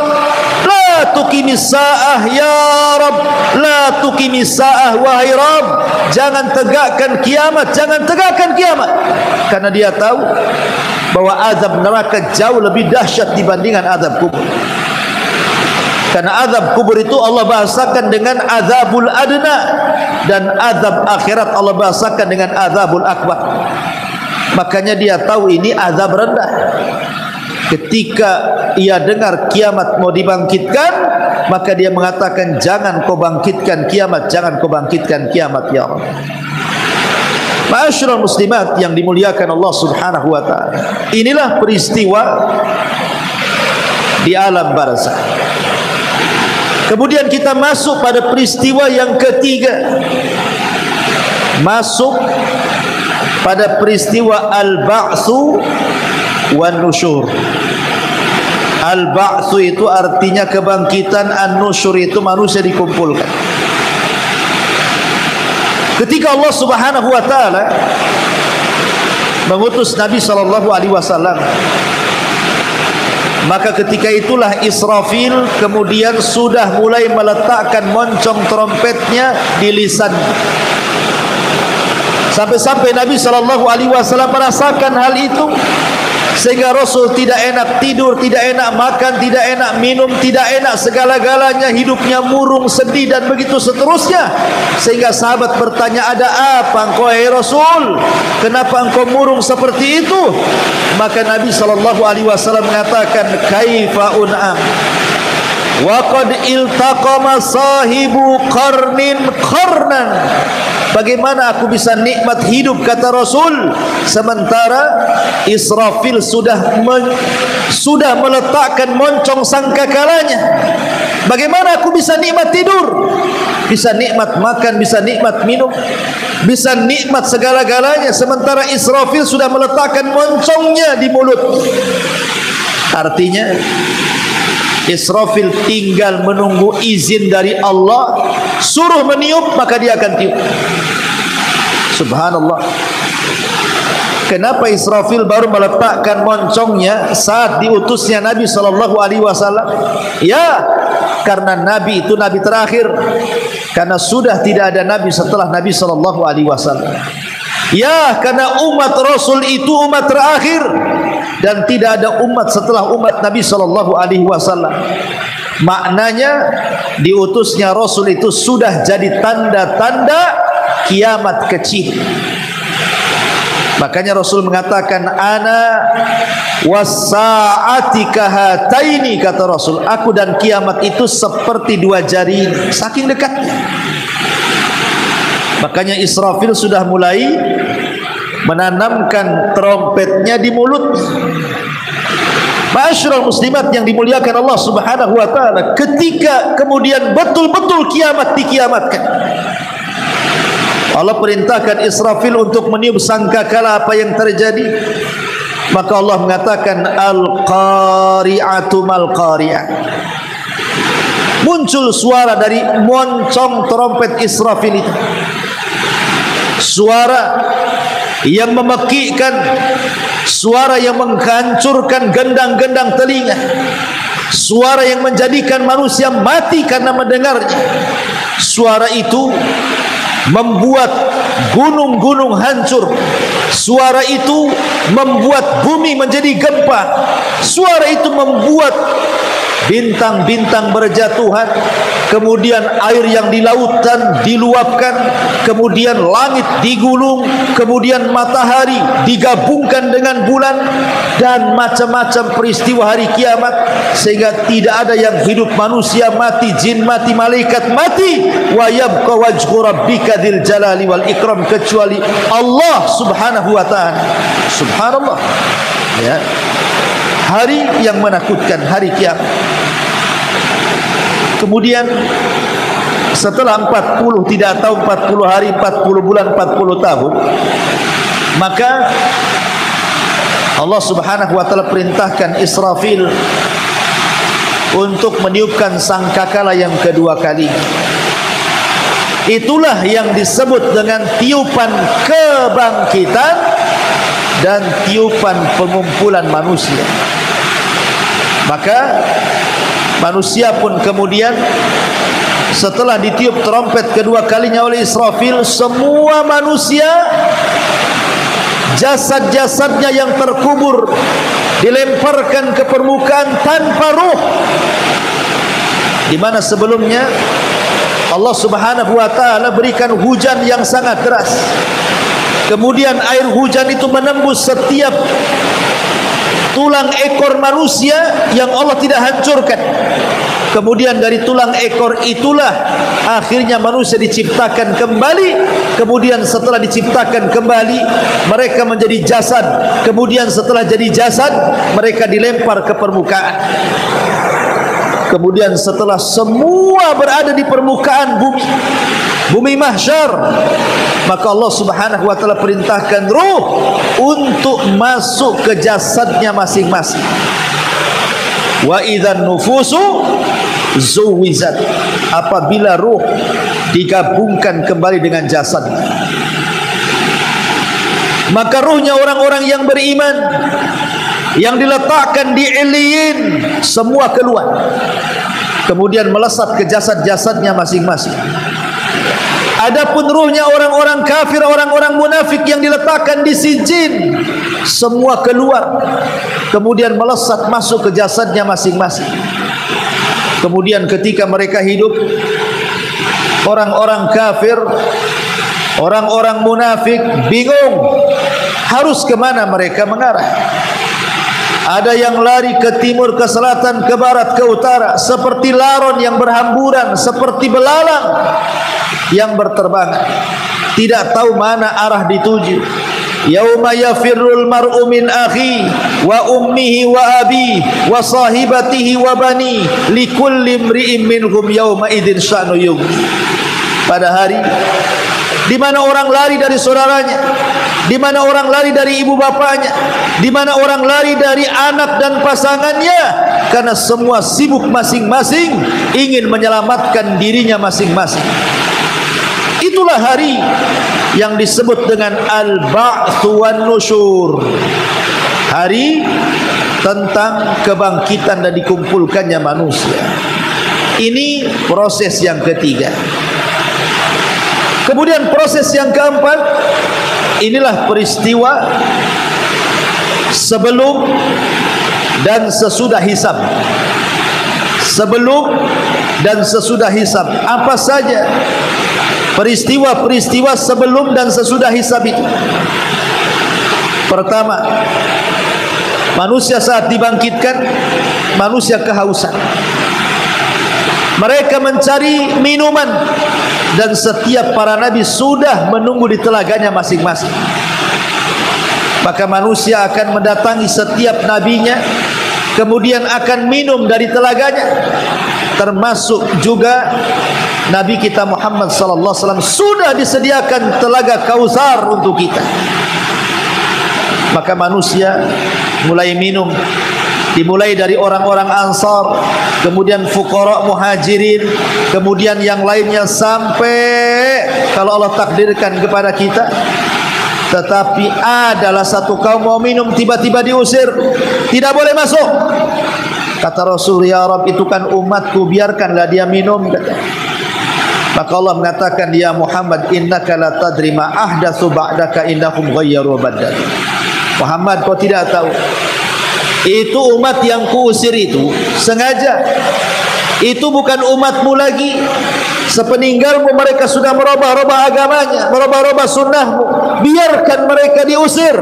la tuqimis sa'ah, ya Rabb, la tuqimis sa'ah, wahai Rabb, jangan tegakkan kiamat, jangan tegakkan kiamat. Karena dia tahu bahwa azab neraka jauh lebih dahsyat dibandingkan azab kubur. Karena azab kubur itu Allah bahasakan dengan azabul adna, dan azab akhirat Allah bahasakan dengan azabul akbar. Makanya dia tahu ini azab rendah. Ketika ia dengar kiamat mau dibangkitkan, maka dia mengatakan, jangan kau bangkitkan kiamat, jangan kau bangkitkan kiamat ya Allah. Ma'asyiral muslimat yang dimuliakan Allah Subhanahu wa ta'ala, inilah peristiwa di alam barzakh. Kemudian kita masuk pada peristiwa yang ketiga, masuk pada peristiwa al-ba'tsu wan nusyur. Al-ba'tsu itu artinya kebangkitan, an-nusyur itu manusia dikumpulkan. Ketika Allah Subhanahu wa ta'ala mengutus Nabi SAW, maka ketika itulah Israfil kemudian sudah mulai meletakkan moncong trompetnya di lisan. Sampai-sampai Nabi SAW merasakan hal itu, sehingga Rasul tidak enak tidur, tidak enak makan, tidak enak minum, tidak enak segala-galanya, hidupnya murung, sedih dan begitu seterusnya. Sehingga sahabat bertanya, ada apa engkau hai Rasul? Kenapa engkau murung seperti itu? Maka Nabi SAW mengatakan, kaifa un'am wa qad iltaqama sahibu qarnin qarnan. Bagaimana aku bisa nikmat hidup, kata Rasul, sementara Israfil sudah meletakkan moncong sangkakalanya. Bagaimana aku bisa nikmat tidur, bisa nikmat makan, bisa nikmat minum, bisa nikmat segala-galanya, sementara Israfil sudah meletakkan moncongnya di mulut. Artinya Israfil tinggal menunggu izin dari Allah, suruh meniup maka dia akan tiup. Subhanallah. Kenapa Israfil baru meletakkan moncongnya saat diutusnya Nabi SAW? Ya, karena Nabi itu Nabi terakhir, karena sudah tidak ada Nabi setelah Nabi SAW. Ya, karena umat Rasul itu umat terakhir dan tidak ada umat setelah umat Nabi SAW. Maknanya diutusnya Rasul itu sudah jadi tanda-tanda kiamat kecil. Makanya Rasul mengatakan, ana wasa'ati kahataini, kata Rasul, aku dan kiamat itu seperti dua jari, saking dekatnya. Makanya Israfil sudah mulai menanamkan trompetnya di mulut. Ma'asyiral muslimat yang dimuliakan Allah Subhanahu wa taala, ketika kemudian betul-betul kiamat dikiamatkan, Allah perintahkan Israfil untuk meniup sangkakala. Apa yang terjadi? Maka Allah mengatakan, al-qari'atu mal-qari'ah. Muncul suara dari moncong trompet Israfil itu, suara yang memekikkan, suara yang menghancurkan gendang-gendang telinga, suara yang menjadikan manusia mati karena mendengarnya. Suara itu membuat gunung-gunung hancur. Suara itu membuat bumi menjadi gempa. Suara itu membuat bintang-bintang berjatuhan, kemudian air yang di lautan diluapkan, kemudian langit digulung, kemudian matahari digabungkan dengan bulan, dan macam-macam peristiwa hari kiamat, sehingga tidak ada yang hidup, manusia mati, jin mati, malaikat mati. Wa yabqa wajhu rabbika dzil jalali wal ikram, kecuali Allah Subhanahu wa taala. Subhanallah. Ya. Hari yang menakutkan, hari kiamat. Kemudian setelah 40, tidak tahu 40 hari, 40 bulan, 40 tahun, maka Allah Subhanahu wa taala perintahkan Israfil untuk meniupkan sangkakala yang kedua kali. Itulah yang disebut dengan tiupan kebangkitan dan tiupan pengumpulan manusia. Maka manusia pun kemudian setelah ditiup trompet kedua kalinya oleh Israfil, semua manusia jasad-jasadnya yang terkubur dilemparkan ke permukaan tanpa ruh. Di mana sebelumnya Allah Subhanahu wa taala berikan hujan yang sangat deras. Kemudian air hujan itu menembus setiap tulang ekor manusia yang Allah tidak hancurkan. Kemudian dari tulang ekor itulah akhirnya manusia diciptakan kembali. Kemudian setelah diciptakan kembali, mereka menjadi jasad. Kemudian setelah jadi jasad, mereka dilempar ke permukaan. Kemudian setelah semua berada di permukaan bumi, bumi mahsyar, maka Allah Subhanahu wa taala perintahkan ruh untuk masuk ke jasadnya masing-masing. Wa idzan nufusu zuwizat, apabila ruh digabungkan kembali dengan jasad, maka ruhnya orang-orang yang beriman yang diletakkan di Iliyin semua keluar, kemudian melesat ke jasad-jasadnya masing-masing. Adapun ruhnya orang-orang kafir, orang-orang munafik yang diletakkan di sijin, semua keluar, kemudian melesat masuk ke jasadnya masing-masing. Kemudian ketika mereka hidup, orang-orang kafir, orang-orang munafik bingung harus kemana mereka mengarah. Ada yang lari ke timur, ke selatan, ke barat, ke utara, seperti laron yang berhamburan, seperti belalang yang berterbangan, tidak tahu mana arah dituju. Yauma yafirrul mar'u min akhi wa ummihi wa abi wa sahibatihi wa bani likulli imri'in minhum yauma idzin sya'nu yughni. Pada hari di mana orang lari dari saudaranya, di mana orang lari dari ibu bapanya, di mana orang lari dari anak dan pasangannya, karena semua sibuk masing-masing ingin menyelamatkan dirinya masing-masing. Itulah hari yang disebut dengan al-ba'tsu wan nusyur, hari tentang kebangkitan dan dikumpulkannya manusia. Ini proses yang ketiga. Kemudian proses yang keempat, inilah peristiwa sebelum dan sesudah hisab. Sebelum dan sesudah hisab. Apa saja peristiwa-peristiwa sebelum dan sesudah hisab itu? Pertama, manusia saat dibangkitkan, manusia kehausan. Mereka mencari minuman, dan setiap para nabi sudah menunggu di telaganya masing-masing. Maka manusia akan mendatangi setiap nabinya, kemudian akan minum dari telaganya. Termasuk juga Nabi kita Muhammad sallallahu alaihi wasallam sudah disediakan telaga Kautsar untuk kita. Maka manusia mulai minum, dimulai dari orang-orang Ansar, kemudian fuqara muhajirin, kemudian yang lainnya, sampai kalau Allah takdirkan kepada kita. Tetapi adalah satu kaum mau minum, tiba-tiba diusir, tidak boleh masuk. Kata Rasul, ya Rabb, itu kan umatku, biarkanlah dia minum, kata. Maka Allah mengatakan, ya Muhammad, innaka la tadri ma ahdatsu ba'daka innahum ghayyaru badal. Muhammad, kau tidak tahu, itu umat yang kuusir itu sengaja. Itu bukan umatmu lagi. Sepeninggalmu mereka sudah merubah-rubah agamanya, merubah-rubah sunnahmu. Biarkan mereka diusir.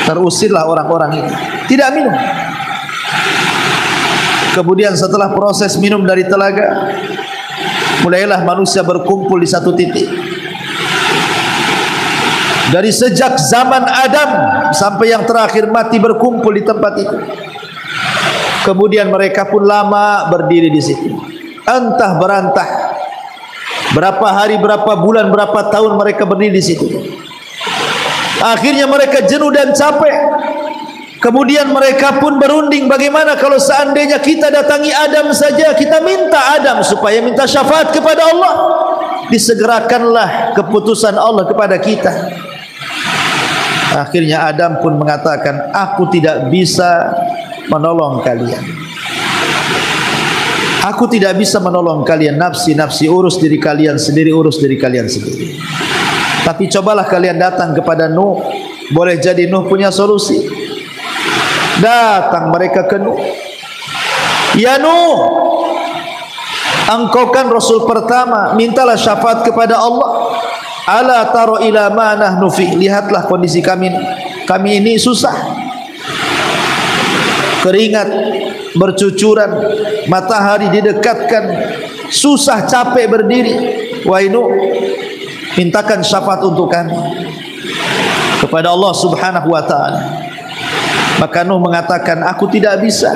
Terusirlah orang-orang ini, tidak minum. Kemudian setelah proses minum dari telaga, mulailah manusia berkumpul di satu titik. Dari sejak zaman Adam sampai yang terakhir mati berkumpul di tempat itu. Kemudian mereka pun lama berdiri di situ, entah berantah. Berapa hari, berapa bulan, berapa tahun mereka berdiri di situ. Akhirnya mereka jenuh dan capek. Kemudian mereka pun berunding, bagaimana kalau seandainya kita datangi Adam saja, kita minta Adam supaya minta syafaat kepada Allah, disegerakanlah keputusan Allah kepada kita. Akhirnya Adam pun mengatakan, aku tidak bisa menolong kalian. Aku tidak bisa menolong kalian. Nafsi-nafsi, urus diri kalian sendiri, urus diri kalian sendiri. Tapi cobalah kalian datang kepada Nuh. Boleh jadi Nuh punya solusi. Datang mereka ke Nuh. Ya Nuh, engkau kan Rasul pertama, mintalah syafaat kepada Allah. Ala taro ila ma nahnu fi. Lihatlah kondisi kami ini susah. Keringat bercucuran, matahari didekatkan, susah, capek berdiri. Wahai Nuh, mintakan syafaat untuk kami kepada Allah Subhanahu wa taala. Maka Nuh mengatakan, aku tidak bisa.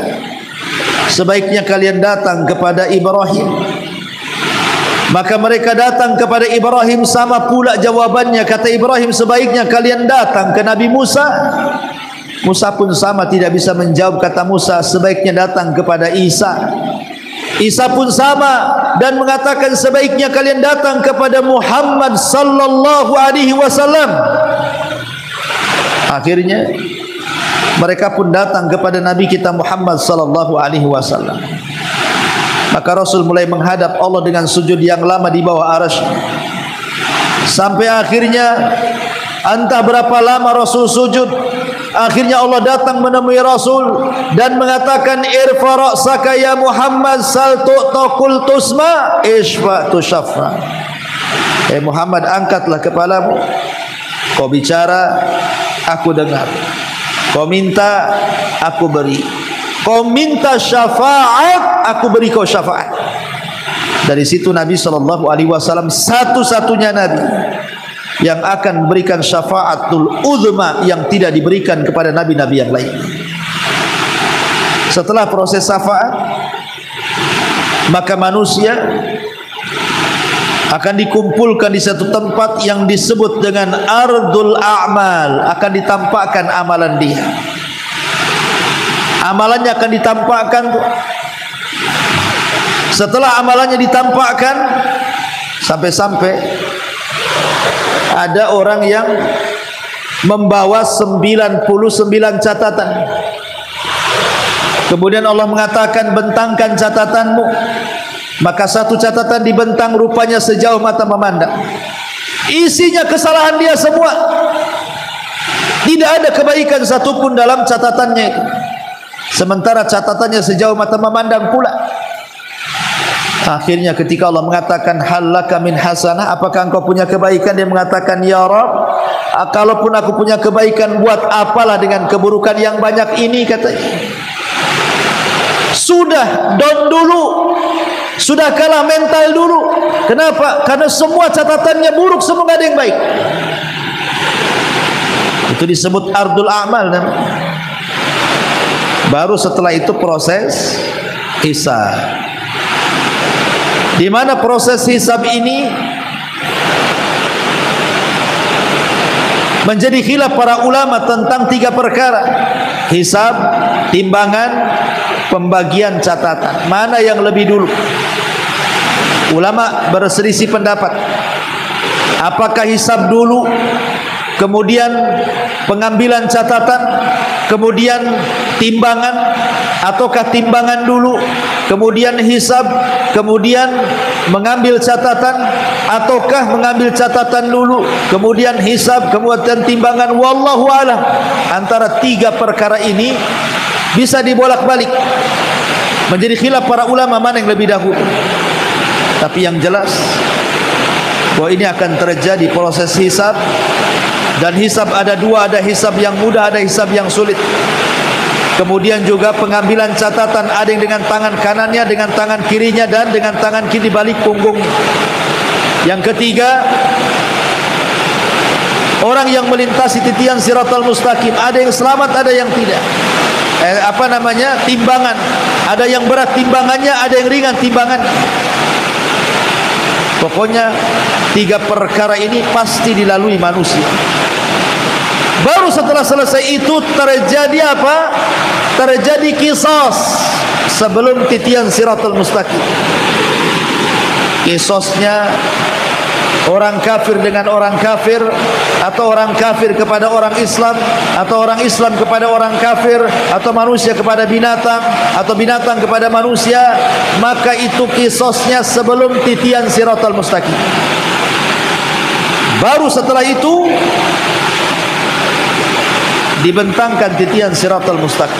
Sebaiknya kalian datang kepada Ibrahim. Maka mereka datang kepada Ibrahim, sama pula jawabannya. Kata Ibrahim, sebaiknya kalian datang ke Nabi Musa. Musa pun sama, tidak bisa menjawab. Kata Musa, sebaiknya datang kepada Isa. Isa pun sama dan mengatakan, sebaiknya kalian datang kepada Muhammad sallallahu alaihi wasallam. Akhirnya mereka pun datang kepada Nabi kita Muhammad sallallahu alaihi wasallam. Maka Rasul mulai menghadap Allah dengan sujud yang lama di bawah arasy. Sampai akhirnya entah berapa lama Rasul sujud. Akhirnya Allah datang menemui Rasul dan mengatakan, irfa ra'saka ya Muhammad, sal tu'taqul tusma ishfa tushaffa. Muhammad, angkatlah kepalamu. Kau bicara, aku dengar. Kau minta, aku beri. Kau minta syafaat, aku beri kau syafaat. Dari situ Nabi SAW satu-satunya Nabi yang akan memberikan syafaatul uzma yang tidak diberikan kepada nabi-nabi yang lain. Setelah proses syafaat, maka manusia akan dikumpulkan di satu tempat yang disebut dengan ardul a'mal. Akan ditampakkan amalan dia. Amalannya akan ditampakkan. Setelah amalannya ditampakkan, sampai-sampai ada orang yang membawa 99 catatan. Kemudian Allah mengatakan, bentangkan catatanmu. Maka satu catatan dibentang, rupanya sejauh mata memandang. Isinya kesalahan dia semua. Tidak ada kebaikan satupun dalam catatannya itu. Sementara catatannya sejauh mata memandang pula. Akhirnya ketika Allah mengatakan, halaka min hasanah, apakah engkau punya kebaikan? Dia mengatakan, ya Rabb, kalaupun aku punya kebaikan, buat apalah dengan keburukan yang banyak ini, katanya. Sudah down dulu, sudah kalah mental dulu. Kenapa? Karena semua catatannya buruk, semua gak ada yang baik. Itu disebut ardul a'mal. Baru setelah itu proses hisab. Di mana proses hisab ini menjadi khilaf para ulama tentang 3 perkara: hisab, timbangan, pembagian catatan. Mana yang lebih dulu? Ulama berselisih pendapat. Apakah hisab dulu, kemudian pengambilan catatan, kemudian timbangan, ataukah timbangan dulu, kemudian hisab, kemudian mengambil catatan, ataukah mengambil catatan dulu, kemudian hisab, kemudian timbangan? Wallahu a'lam. Antara 3 perkara ini bisa dibolak-balik, menjadi khilaf para ulama mana yang lebih dahulu. Tapi yang jelas bahwa ini akan terjadi proses hisab. Dan hisab ada 2, ada hisab yang mudah, ada hisab yang sulit. Kemudian juga pengambilan catatan, ada yang dengan tangan kanannya, dengan tangan kirinya, dan dengan tangan kiri balik punggung. Yang ketiga, orang yang melintasi titian siratal mustaqim, ada yang selamat, ada yang tidak. Timbangan, ada yang berat timbangannya, ada yang ringan timbangan. Pokoknya 3 perkara ini pasti dilalui manusia. Baru setelah selesai itu terjadi apa? Terjadi qisas sebelum titian siratal mustaqim. Qisasnya orang kafir dengan orang kafir, atau orang kafir kepada orang Islam, atau orang Islam kepada orang kafir, atau manusia kepada binatang, atau binatang kepada manusia. Maka itu qisasnya sebelum titian siratal mustaqim. Baru setelah itu dibentangkan titian siratal mustaqim.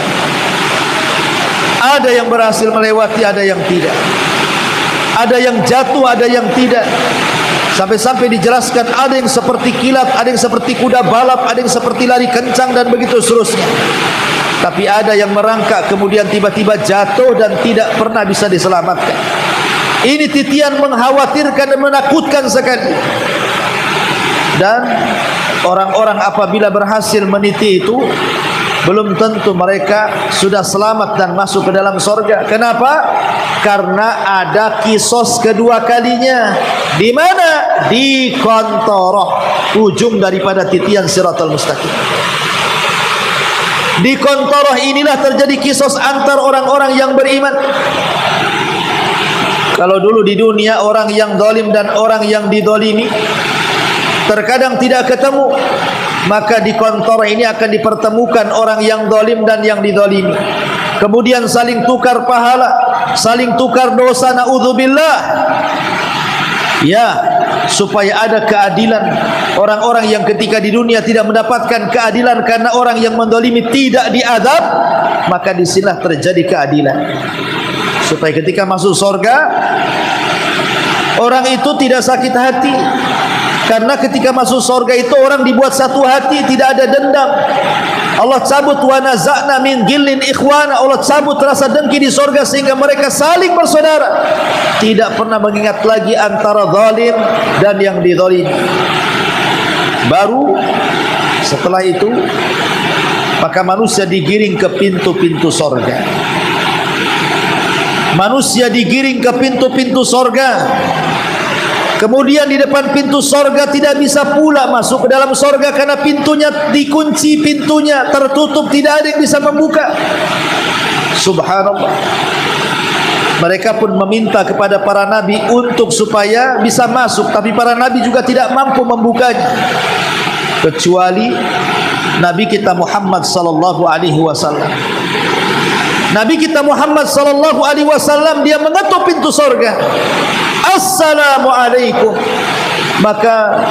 Ada yang berhasil melewati, ada yang tidak. Ada yang jatuh, ada yang tidak. Sampai-sampai dijelaskan ada yang seperti kilat, ada yang seperti kuda balap, ada yang seperti lari kencang, dan begitu seterusnya. Tapi ada yang merangkak kemudian tiba-tiba jatuh dan tidak pernah bisa diselamatkan. Ini titian mengkhawatirkan dan menakutkan sekali. Dan orang-orang apabila berhasil meniti itu, belum tentu mereka sudah selamat dan masuk ke dalam sorga. Kenapa? Karena ada kisos kedua kalinya. Di mana? Di Qantharah, ujung daripada titian siratal mustaqim. Di Qantharah inilah terjadi kisos antar orang-orang yang beriman. Kalau dulu di dunia orang yang zalim dan orang yang dizalimi terkadang tidak ketemu, maka di Qantharah ini akan dipertemukan orang yang zalim dan yang dizalimi. kemudian saling tukar pahala, saling tukar dosa, naudzubillah. Ya, supaya ada keadilan. Orang-orang yang ketika di dunia tidak mendapatkan keadilan karena orang yang mendolimi tidak diadab, maka disinilah terjadi keadilan. Supaya ketika masuk surga, orang itu tidak sakit hati. Karena ketika masuk surga itu orang dibuat satu hati, tidak ada dendam. Allah cabut wa naza'na min ghillin ikhwana. Allah cabut rasa dengki di surga sehingga mereka saling bersaudara. Tidak pernah mengingat lagi antara zalim dan yang dizalimi. Baru setelah itu maka manusia digiring ke pintu-pintu surga. Manusia digiring ke pintu-pintu surga. Kemudian di depan pintu sorga tidak bisa pula masuk ke dalam sorga karena pintunya dikunci, pintunya tertutup, tidak ada yang bisa membuka. Subhanallah. Mereka pun meminta kepada para nabi untuk supaya bisa masuk, tapi para nabi juga tidak mampu membukanya. Kecuali Nabi kita Muhammad sallallahu alaihi wasallam. Nabi kita Muhammad sallallahu alaihi wasallam dia mengetuk pintu sorga. Assalamualaikum. Maka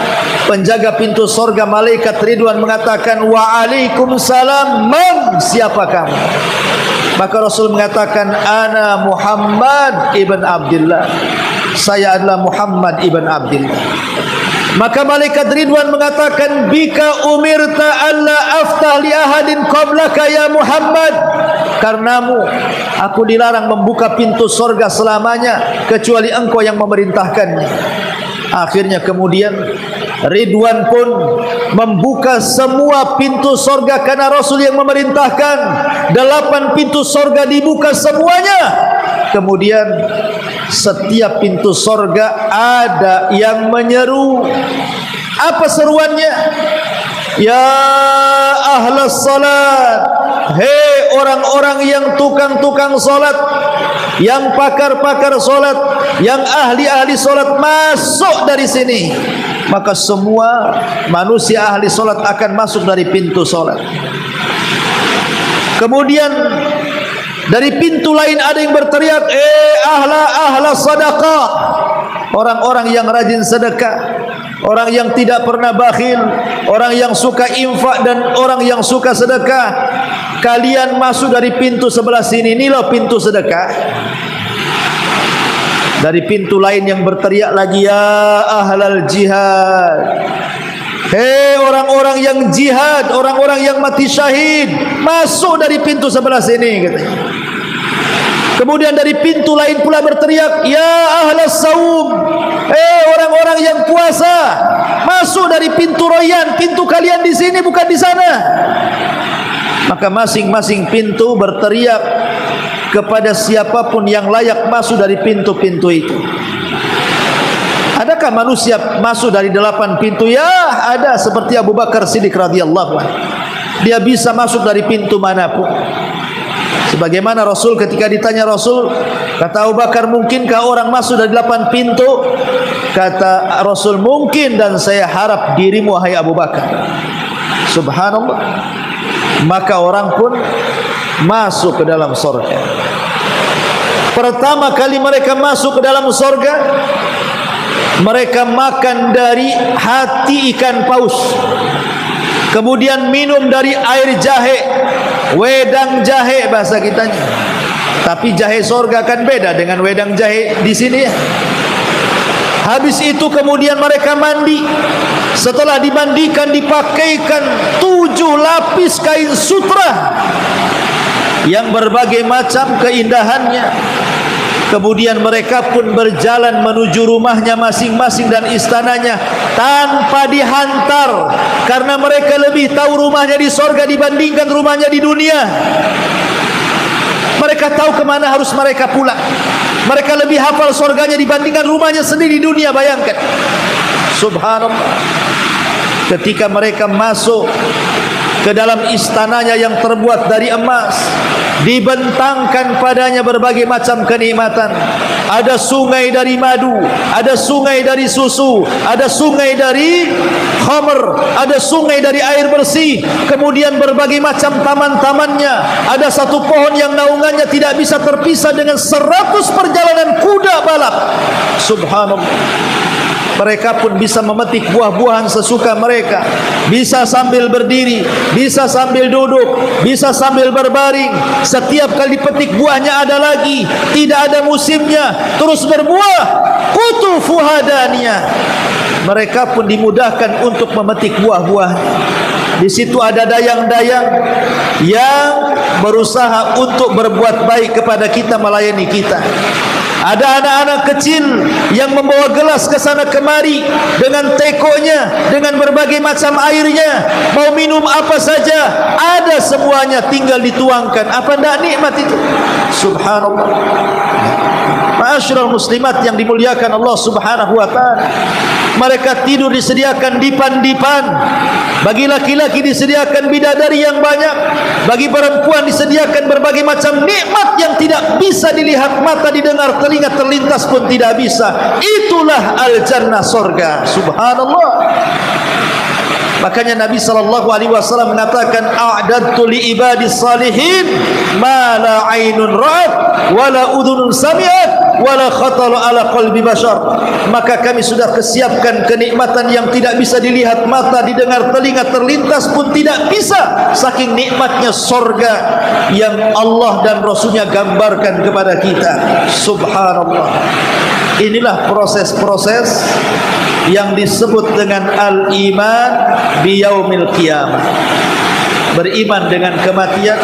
penjaga pintu sorga malaikat Ridwan mengatakan, waalaikumsalam, man, siapa kamu? Maka Rasul mengatakan, ana Muhammad ibn Abdullah, saya adalah Muhammad ibn Abdullah. Maka malaikat Ridwan mengatakan, bika umirta alla aftah li ahadin qablaka ya Muhammad, karenamu aku dilarang membuka pintu sorga selamanya kecuali engkau yang memerintahkannya. Akhirnya kemudian Ridwan pun membuka semua pintu sorga karena Rasul yang memerintahkan. 8 pintu sorga dibuka semuanya. Kemudian setiap pintu sorga ada yang menyeru. Apa seruannya? Ya ahlas salat, hei orang-orang yang tukang-tukang salat, yang pakar-pakar salat, yang ahli-ahli salat, masuk dari sini. Maka semua manusia ahli salat akan masuk dari pintu salat. Kemudian dari pintu lain ada yang berteriak, ahla sadaqah, orang-orang yang rajin sedekah, orang yang tidak pernah bakhil, orang yang suka infak dan orang yang suka sedekah, kalian masuk dari pintu sebelah sini. Ini loh pintu sedekah. Dari pintu lain yang berteriak lagi, ya ahlal jihad, hei orang-orang yang jihad, orang-orang yang mati syahid, masuk dari pintu sebelah sini, katanya. Kemudian dari pintu lain pula berteriak, ya ahlas saum, hei orang-orang yang puasa, masuk dari pintu royan, pintu kalian di sini bukan di sana. Maka masing-masing pintu berteriak kepada siapapun yang layak masuk dari pintu-pintu itu. Adakah manusia masuk dari 8 pintu? Ya, ada, seperti Abu Bakar Siddiq radhiyallahu anhu. Dia bisa masuk dari pintu manapun. Sebagaimana Rasul ketika ditanya Rasul, kata Abu Bakar, mungkinkah orang masuk dari 8 pintu? Kata Rasul, mungkin, dan saya harap dirimu wahai Abu Bakar. Subhanallah. Maka orang pun masuk ke dalam surga. Pertama kali mereka masuk ke dalam surga, mereka makan dari hati ikan paus, kemudian minum dari air jahe, wedang jahe bahasa kitanya. Tapi jahe surga kan beda dengan wedang jahe di sini ya. Habis itu kemudian mereka mandi. Setelah dimandikan dipakaikan 7 lapis kain sutra yang berbagai macam keindahannya. Kemudian mereka pun berjalan menuju rumahnya masing-masing dan istananya tanpa dihantar, karena mereka lebih tahu rumahnya di sorga dibandingkan rumahnya di dunia. Mereka tahu kemana harus mereka pulang. Mereka lebih hafal sorganya dibandingkan rumahnya sendiri di dunia. Bayangkan, subhanallah. Ketika mereka masuk ke dalam istananya yang terbuat dari emas, dibentangkan padanya berbagai macam kenikmatan. Ada sungai dari madu, ada sungai dari susu, ada sungai dari khamr, ada sungai dari air bersih, kemudian berbagai macam taman-tamannya. Ada satu pohon yang naungannya tidak bisa terpisah dengan 100 perjalanan kuda balap. Subhanallah. Mereka pun bisa memetik buah-buahan sesuka mereka, bisa sambil berdiri, bisa sambil duduk, bisa sambil berbaring. Setiap kali dipetik buahnya ada lagi, tidak ada musimnya, terus berbuah. Qutufuha daniyah. Mereka pun dimudahkan untuk memetik buah-buahnya. Di situ ada dayang-dayang yang berusaha untuk berbuat baik kepada kita, melayani kita. Ada anak-anak kecil yang membawa gelas ke sana kemari dengan tekonya, dengan berbagai macam airnya. Mau minum apa saja, ada semuanya, tinggal dituangkan. Apa tidak nikmat itu? Subhanallah. Ma'asyiral muslimat yang dimuliakan Allah Subhanahu wa taala. Mereka tidur disediakan dipan-dipan. Bagi laki-laki disediakan bidadari yang banyak. Bagi perempuan disediakan berbagai macam nikmat yang tidak bisa dilihat mata, didengar telinga, terlintas pun tidak bisa. Itulah al-jannah, surga. Subhanallah. Makanya Nabi SAW mengatakan, a'dadtu li ibadis salihin ma la ainun ra'at wa la udhunun sami'at wa la khatala ala qalbi bashar. Maka kami sudah kesiapkan kenikmatan yang tidak bisa dilihat mata, didengar telinga, terlintas pun tidak bisa, saking nikmatnya surga yang Allah dan Rasulnya gambarkan kepada kita. Subhanallah. Inilah proses-proses yang disebut dengan al-iman biyaumil qiyamah. Beriman dengan kematian,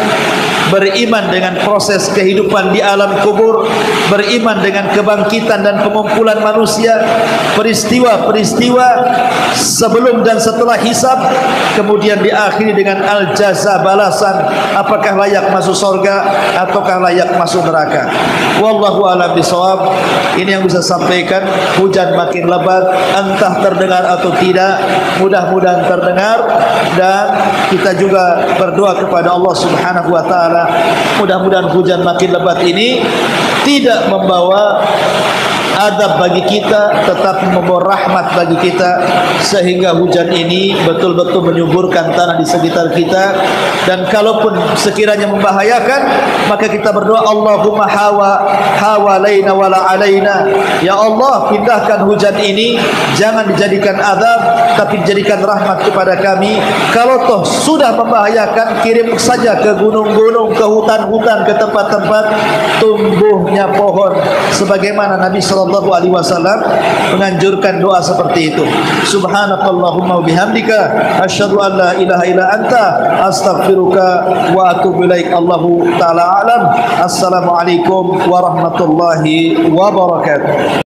beriman dengan proses kehidupan di alam kubur, beriman dengan kebangkitan dan pengumpulan manusia, peristiwa-peristiwa sebelum dan setelah hisab, kemudian diakhiri dengan al-jaza, balasan, apakah layak masuk surga ataukah layak masuk neraka. Wallahu a'lam bishawab. Ini yang bisa sampaikan. Hujan makin lebat, entah terdengar atau tidak, mudah-mudahan terdengar, dan kita juga berdoa kepada Allah Subhanahu wa taala, mudah-mudahan hujan makin lebat ini tidak membawa adab bagi kita, tetapi membawa rahmat bagi kita, sehingga hujan ini betul-betul menyuburkan tanah di sekitar kita. Dan kalaupun sekiranya membahayakan, maka kita berdoa, Allahumma hawalaina wala alaina. Ya Allah, pindahkan hujan ini, jangan dijadikan adab, tapi dijadikan rahmat kepada kami. Kalau toh sudah membahayakan, kirim saja ke gunung-gunung, ke hutan-hutan, ke tempat-tempat tumbuhnya pohon, sebagaimana Nabi sallallahu alaihi wasallam menganjurkan doa seperti itu. Subhanakallahumma wa bihamdika asyhadu an la ilaha illa anta astaghfiruka wa atubu ilaik. Allahu taala alam. Assalamualaikum warahmatullahi wabarakatuh.